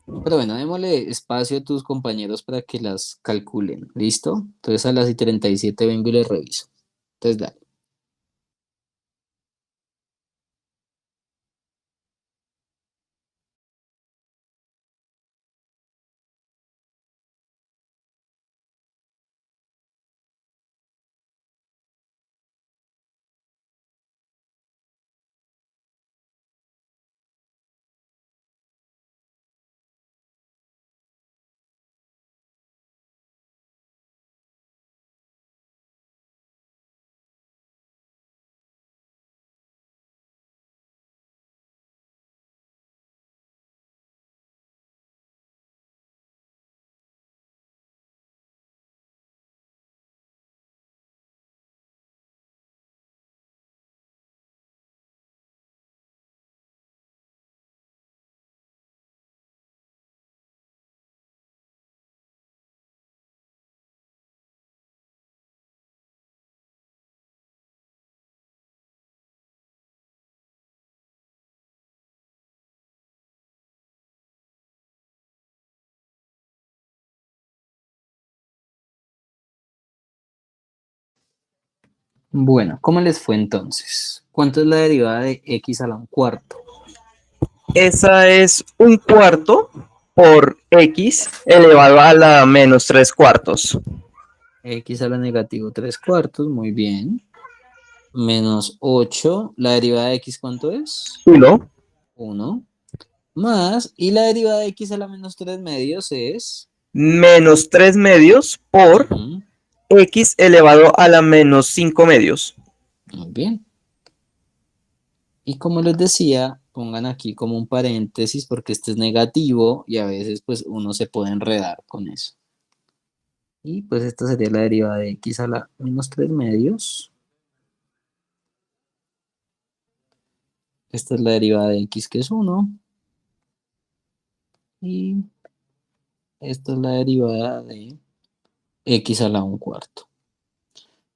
Pero bueno, démosle espacio a tus compañeros para que las calculen. ¿Listo? Entonces a las y 37 vengo y les reviso. Entonces, dale. Bueno, ¿cómo les fue entonces? ¿Cuánto es la derivada de x a la 1/4? Esa es 1/4 por x elevado a la menos 3/4. X a la negativo 3/4, muy bien. Menos 8, ¿la derivada de x cuánto es? 1 1. Más, y la derivada de x a la menos 3 medios es... menos 3 medios por Ujú, x elevado a la menos 5 medios. muy bien. Y como les decía, pongan aquí como un paréntesis porque este es negativo y a veces pues uno se puede enredar con eso. Y pues esta sería la derivada de x a la menos 3 medios. Esta es la derivada de x que es 1. Y esta es la derivada de x a la 1/4.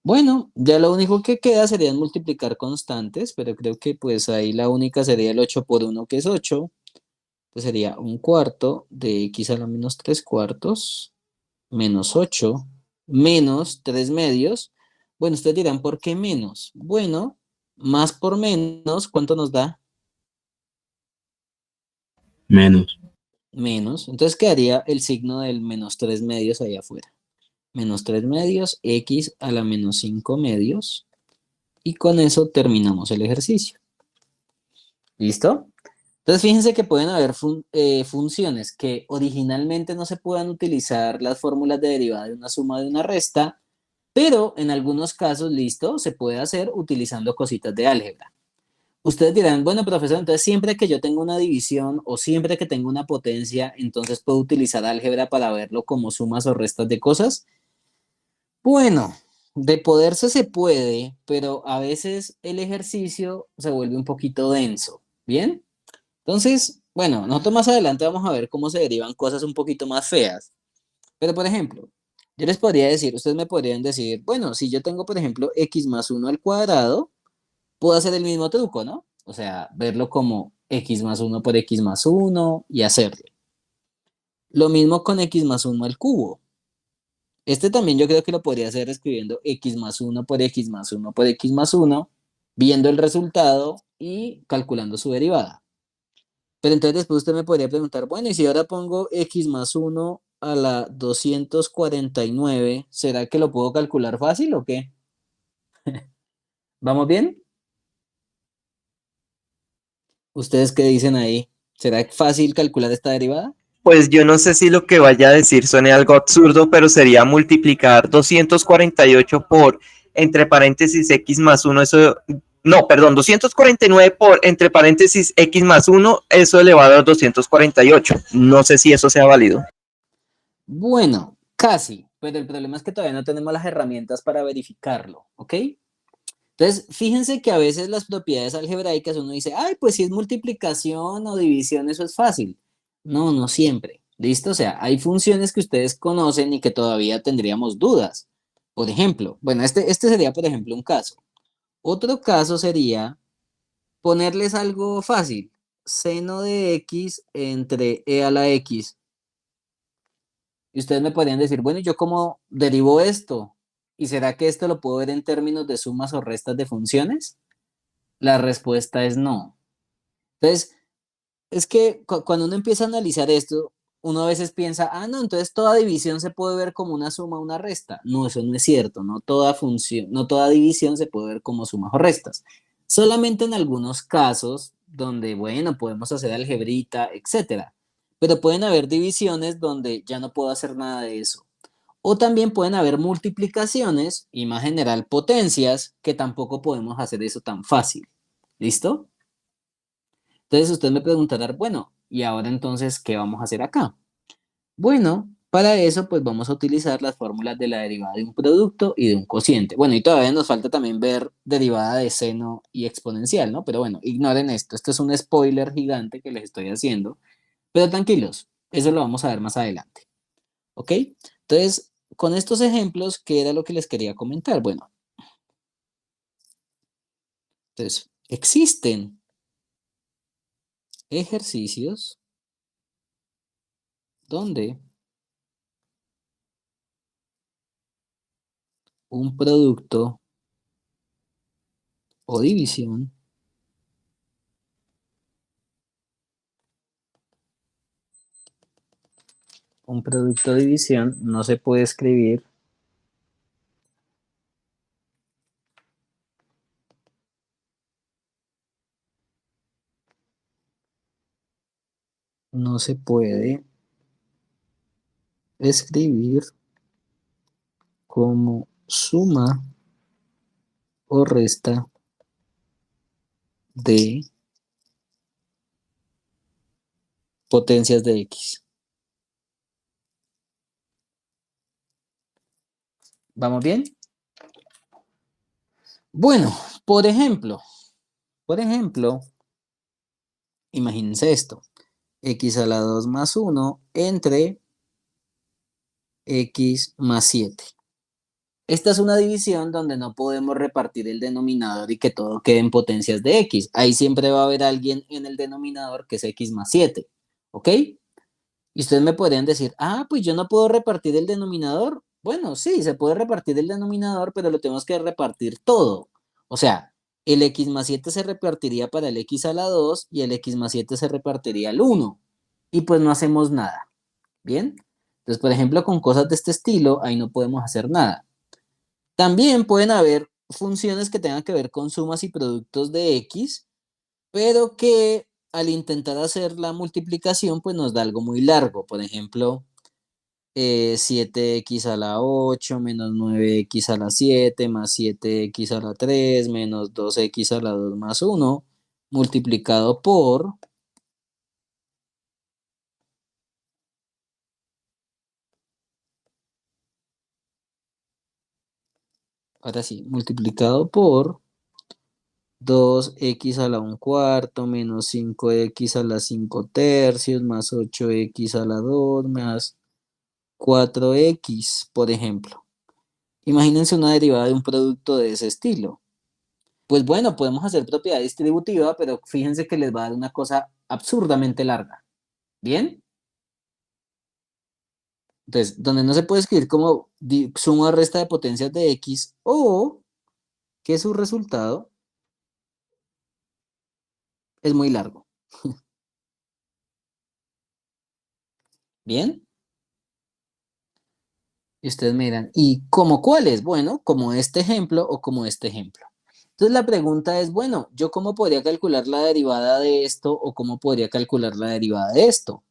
Bueno, ya lo único que queda sería multiplicar constantes, pero creo que pues ahí la única sería el 8 por 1 que es 8. Pues sería 1/4 de x a la menos 3/4 menos 8 menos 3 medios. Bueno, ustedes dirán, ¿por qué menos? Bueno, más por menos, ¿cuánto nos da? Menos. menos, entonces quedaría el signo del menos 3 medios allá afuera. Menos 3 medios, x a la menos 5 medios, y con eso terminamos el ejercicio. ¿Listo? Entonces fíjense que pueden haber funciones que originalmente no se puedan utilizar las fórmulas de derivada de una suma de una resta, pero en algunos casos, listo, se puede hacer utilizando cositas de álgebra. Ustedes dirán, bueno, profesor, entonces siempre que yo tengo una división o siempre que tengo una potencia, entonces puedo utilizar álgebra para verlo como sumas o restas de cosas. Bueno, de poderse se puede, pero a veces el ejercicio se vuelve un poquito denso. ¿Bien? Entonces, bueno, nosotros más adelante vamos a ver cómo se derivan cosas un poquito más feas. Pero, por ejemplo, yo les podría decir, ustedes me podrían decir, bueno, si yo tengo, por ejemplo, x más 1 al cuadrado, puedo hacer el mismo truco, ¿no? O sea, verlo como x más 1 por x más 1 y hacerlo. Lo mismo con x más 1 al cubo. Este también yo creo que lo podría hacer escribiendo x más 1 por x más 1 por x más 1, viendo el resultado y calculando su derivada. Pero entonces después usted me podría preguntar, bueno, y si ahora pongo x más 1 a la 249, ¿será que lo puedo calcular fácil o qué? ¿Vamos bien? ¿Ustedes qué dicen ahí? ¿Será fácil calcular esta derivada? Pues yo no sé si lo que vaya a decir suene algo absurdo, pero sería multiplicar 248 por, entre paréntesis, x más 1, eso, no, perdón, 249 por, entre paréntesis, x más 1, eso elevado a 248. No sé si eso sea válido. Bueno, casi, pero el problema es que todavía no tenemos las herramientas para verificarlo, ¿ok? Entonces, fíjense que a veces las propiedades algebraicas uno dice, ay, pues si es multiplicación o división, eso es fácil. No, no siempre. ¿Listo? O sea, hay funciones que ustedes conocen y que todavía tendríamos dudas. Por ejemplo, bueno, este sería, por ejemplo, un caso. Otro caso sería ponerles algo fácil. Seno de x entre e a la x. Y ustedes me podrían decir, bueno, ¿y yo cómo derivo esto? ¿Y será que esto lo puedo ver en términos de sumas o restas de funciones? La respuesta es no. Entonces, es que cuando uno empieza a analizar esto, uno a veces piensa, ah, no, entonces toda división se puede ver como una suma o una resta. No, eso no es cierto. No toda función, no toda división se puede ver como sumas o restas. Solamente en algunos casos donde, bueno, podemos hacer algebrita, etcétera. Pero pueden haber divisiones donde ya no puedo hacer nada de eso. O también pueden haber multiplicaciones y más general potencias que tampoco podemos hacer eso tan fácil. ¿Listo? Entonces usted me preguntará, bueno, ¿y ahora entonces qué vamos a hacer acá? Bueno, para eso pues vamos a utilizar las fórmulas de la derivada de un producto y de un cociente. Bueno, y todavía nos falta también ver derivada de seno y exponencial, ¿no? Pero bueno, ignoren esto. Esto es un spoiler gigante que les estoy haciendo. Pero tranquilos, eso lo vamos a ver más adelante. ¿Ok? Entonces, con estos ejemplos, ¿qué era lo que les quería comentar? Bueno, entonces, existen ejercicios donde un producto o división no se puede escribir no se puede escribir como suma o resta de potencias de x. ¿Vamos bien? Bueno, por ejemplo, imagínense esto, x a la 2 más 1 entre x más 7. Esta es una división donde no podemos repartir el denominador y que todo quede en potencias de x. Ahí siempre va a haber alguien en el denominador que es x más 7. ¿Ok? Y ustedes me podrían decir, ah, pues yo no puedo repartir el denominador. Bueno, sí, se puede repartir el denominador, pero lo tenemos que repartir todo. O sea, el x más 7 se repartiría para el x a la 2 y el x más 7 se repartiría al 1. y pues no hacemos nada. ¿Bien? Entonces, por ejemplo, con cosas de este estilo, ahí no podemos hacer nada. También pueden haber funciones que tengan que ver con sumas y productos de X, pero que al intentar hacer la multiplicación, pues nos da algo muy largo. Por ejemplo, 7x a la 8 menos 9x a la 7 más 7x a la 3 menos 2x a la 2 más 1 multiplicado por, ahora sí, multiplicado por 2x a la 1/4 menos 5x a la 5/3 más 8x a la 2 más 4x, por ejemplo. Imagínense una derivada de un producto de ese estilo. Pues bueno, podemos hacer propiedad distributiva, pero fíjense que les va a dar una cosa absurdamente larga. ¿Bien? Entonces, donde no se puede escribir como suma o resta de potencias de X o que su resultado es muy largo. ¿Bien? Y ustedes me dirán, ¿y como cuáles? Bueno, como este ejemplo o como este ejemplo. Entonces la pregunta es, bueno, ¿yo cómo podría calcular la derivada de esto o cómo podría calcular la derivada de esto?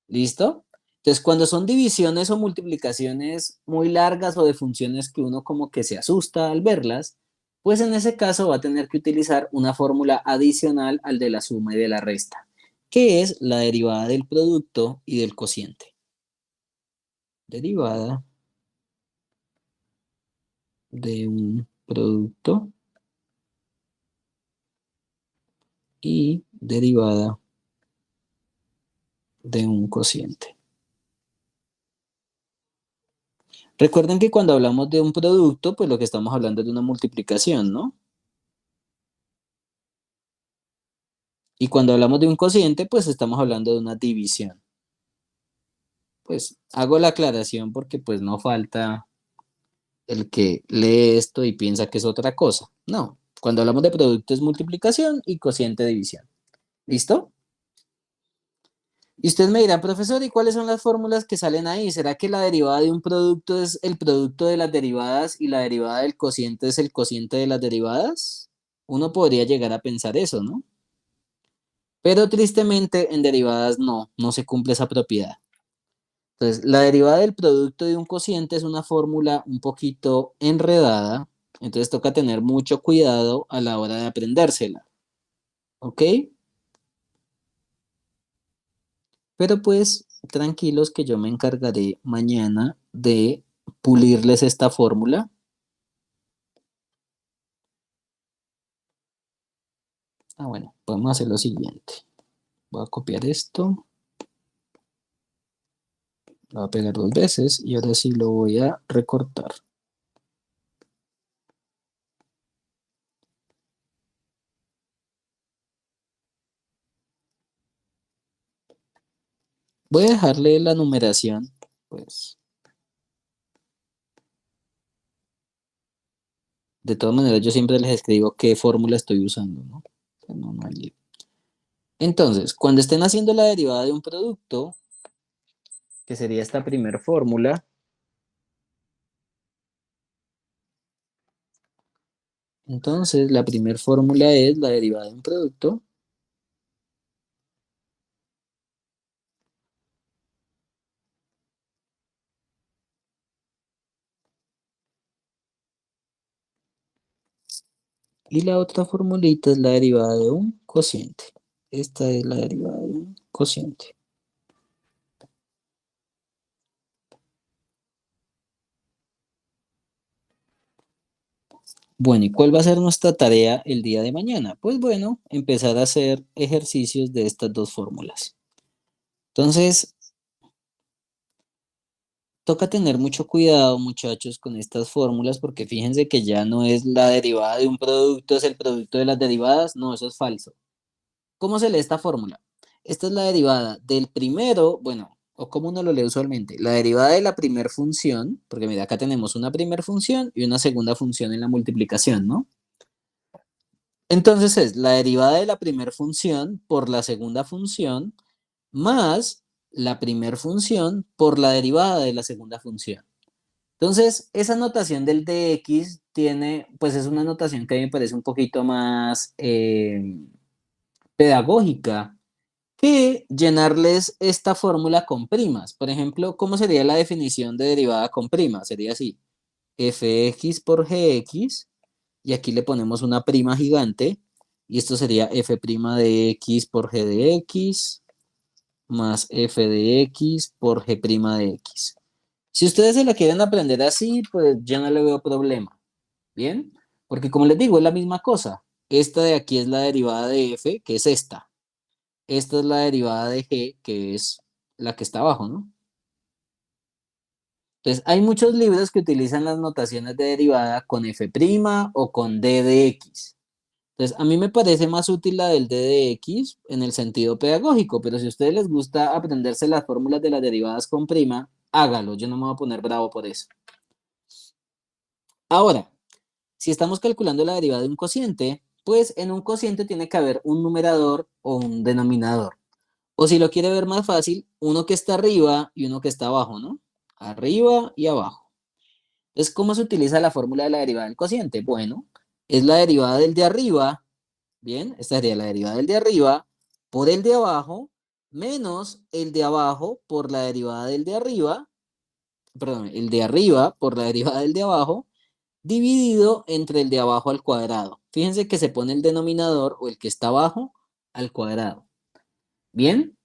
¿Listo? Entonces cuando son divisiones o multiplicaciones muy largas o de funciones que uno como que se asusta al verlas, pues en ese caso va a tener que utilizar una fórmula adicional al de la suma y de la resta, que es la derivada del producto y del cociente. Derivada de un producto y derivada de un cociente. Recuerden que cuando hablamos de un producto, pues lo que estamos hablando es de una multiplicación, ¿no? Y cuando hablamos de un cociente, pues estamos hablando de una división. Pues hago la aclaración porque pues no falta el que lee esto y piensa que es otra cosa. No, cuando hablamos de producto es multiplicación y cociente división. ¿Listo? Y ustedes me dirán, profesor, ¿y cuáles son las fórmulas que salen ahí? ¿Será que la derivada de un producto es el producto de las derivadas y la derivada del cociente es el cociente de las derivadas? Uno podría llegar a pensar eso, ¿no? Pero tristemente en derivadas no se cumple esa propiedad. Entonces, la derivada del producto de un cociente es una fórmula un poquito enredada, entonces toca tener mucho cuidado a la hora de aprendérsela. ¿Ok? Pero pues tranquilos que yo me encargaré mañana de pulirles esta fórmula. Bueno, podemos hacer lo siguiente. Voy a copiar esto. Lo voy a pegar 2 veces y ahora sí lo voy a recortar. Voy a dejarle la numeración, pues. De todas maneras, yo siempre les escribo qué fórmula estoy usando, ¿no? No hay lío. Entonces, cuando estén haciendo la derivada de un producto, que sería esta primera fórmula, entonces la primera fórmula es la derivada de un producto y la otra formulita es la derivada de un cociente. Esta es la derivada de un cociente. Bueno, ¿y cuál va a ser nuestra tarea el día de mañana? Pues bueno, empezar a hacer ejercicios de estas dos fórmulas. Entonces, toca tener mucho cuidado, muchachos, con estas fórmulas, porque fíjense que ya no es la derivada de un producto, es el producto de las derivadas. No, eso es falso. ¿Cómo se lee esta fórmula? Esta es la derivada del primero, bueno, o como uno lo lee usualmente, la derivada de la primera función, porque mira, acá tenemos una primera función y una segunda función en la multiplicación, ¿no? Entonces es la derivada de la primera función por la segunda función más la primer función por la derivada de la segunda función. Entonces, esa notación del dx tiene, pues es una notación que a mí me parece un poquito más pedagógica que llenarles esta fórmula con primas. Por ejemplo, ¿cómo sería la definición de derivada con prima? Sería así, fx por gx, y aquí le ponemos una prima gigante, y esto sería f' de x por g de x, más f de x por g' de x. Si ustedes se la quieren aprender así, pues yo no le veo problema, ¿bien? Porque como les digo, es la misma cosa. Esta de aquí es la derivada de f, que es esta. Esta es la derivada de g, que es la que está abajo, ¿no? Entonces, hay muchos libros que utilizan las notaciones de derivada con f' o con d de x. Entonces, a mí me parece más útil la del d de x en el sentido pedagógico, pero si a ustedes les gusta aprenderse las fórmulas de las derivadas con prima, hágalo, yo no me voy a poner bravo por eso. Ahora, si estamos calculando la derivada de un cociente, pues en un cociente tiene que haber un numerador o un denominador. O si lo quiere ver más fácil, uno que está arriba y uno que está abajo, ¿no? Arriba y abajo. Entonces, ¿cómo se utiliza la fórmula de la derivada del cociente? Bueno, es la derivada del de arriba, bien, esta sería la derivada del de arriba por el de abajo, menos el de abajo por la derivada del de arriba, perdón, el de arriba por la derivada del de abajo, dividido entre el de abajo al cuadrado. Fíjense que se pone el denominador o el que está abajo al cuadrado. ¿Bien?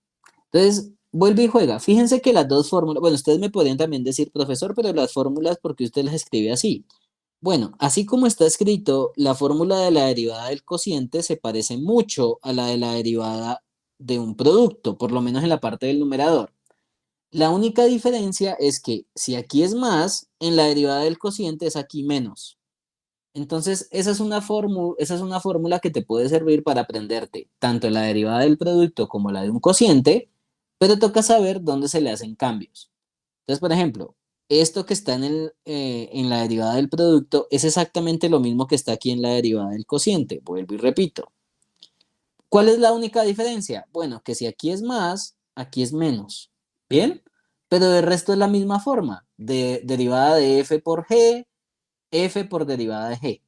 Entonces, vuelve y juega. Fíjense que las dos fórmulas, bueno, ustedes me podrían también decir, profesor, pero las fórmulas, ¿por qué usted las escribe así? Bueno, así como está escrito, la fórmula de la derivada del cociente se parece mucho a la de la derivada de un producto, por lo menos en la parte del numerador. La única diferencia es que si aquí es más, en la derivada del cociente es aquí menos. Entonces, esa es una fórmula que te puede servir para aprenderte tanto la derivada del producto como la de un cociente, pero toca saber dónde se le hacen cambios. Entonces, por ejemplo, esto que está en la derivada del producto es exactamente lo mismo que está aquí en la derivada del cociente. Vuelvo y repito. ¿Cuál es la única diferencia? Bueno, que si aquí es más, aquí es menos. ¿Bien? Pero el resto es la misma forma. De derivada de f por g, f por derivada de g.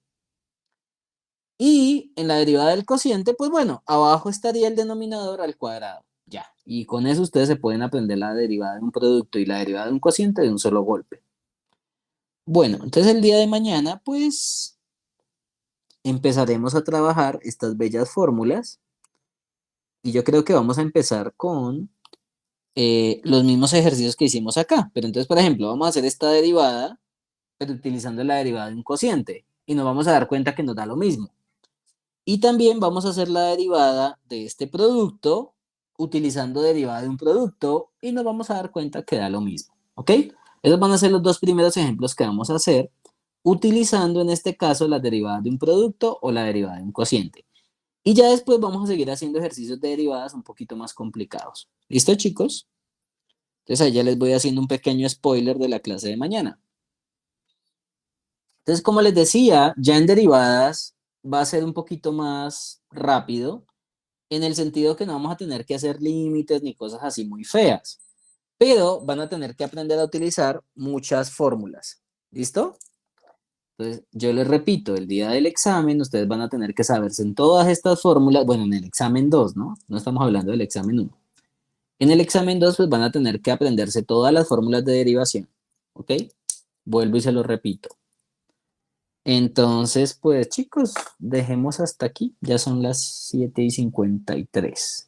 Y en la derivada del cociente, pues bueno, abajo estaría el denominador al cuadrado. Ya. Y con eso ustedes se pueden aprender la derivada de un producto y la derivada de un cociente de un solo golpe. Bueno, entonces el día de mañana, pues empezaremos a trabajar estas bellas fórmulas. Y yo creo que vamos a empezar con los mismos ejercicios que hicimos acá. Pero entonces, por ejemplo, vamos a hacer esta derivada, pero utilizando la derivada de un cociente. Y nos vamos a dar cuenta que nos da lo mismo. Y también vamos a hacer la derivada de este producto utilizando derivada de un producto y nos vamos a dar cuenta que da lo mismo. ¿Ok? Esos van a ser los dos primeros ejemplos que vamos a hacer utilizando en este caso la derivada de un producto o la derivada de un cociente. Y ya después vamos a seguir haciendo ejercicios de derivadas un poquito más complicados. ¿Listo, chicos? Entonces ahí ya les voy haciendo un pequeño spoiler de la clase de mañana. Entonces, como les decía, ya en derivadas va a ser un poquito más rápido, en el sentido que no vamos a tener que hacer límites ni cosas así muy feas, pero van a tener que aprender a utilizar muchas fórmulas. ¿Listo? Entonces, yo les repito, el día del examen ustedes van a tener que saberse en todas estas fórmulas, bueno, en el examen 2, ¿no? No estamos hablando del examen 1. En el examen 2, pues van a tener que aprenderse todas las fórmulas de derivación, ¿ok? Vuelvo y se lo repito. Entonces, pues chicos, dejemos hasta aquí. Ya son las 7:53.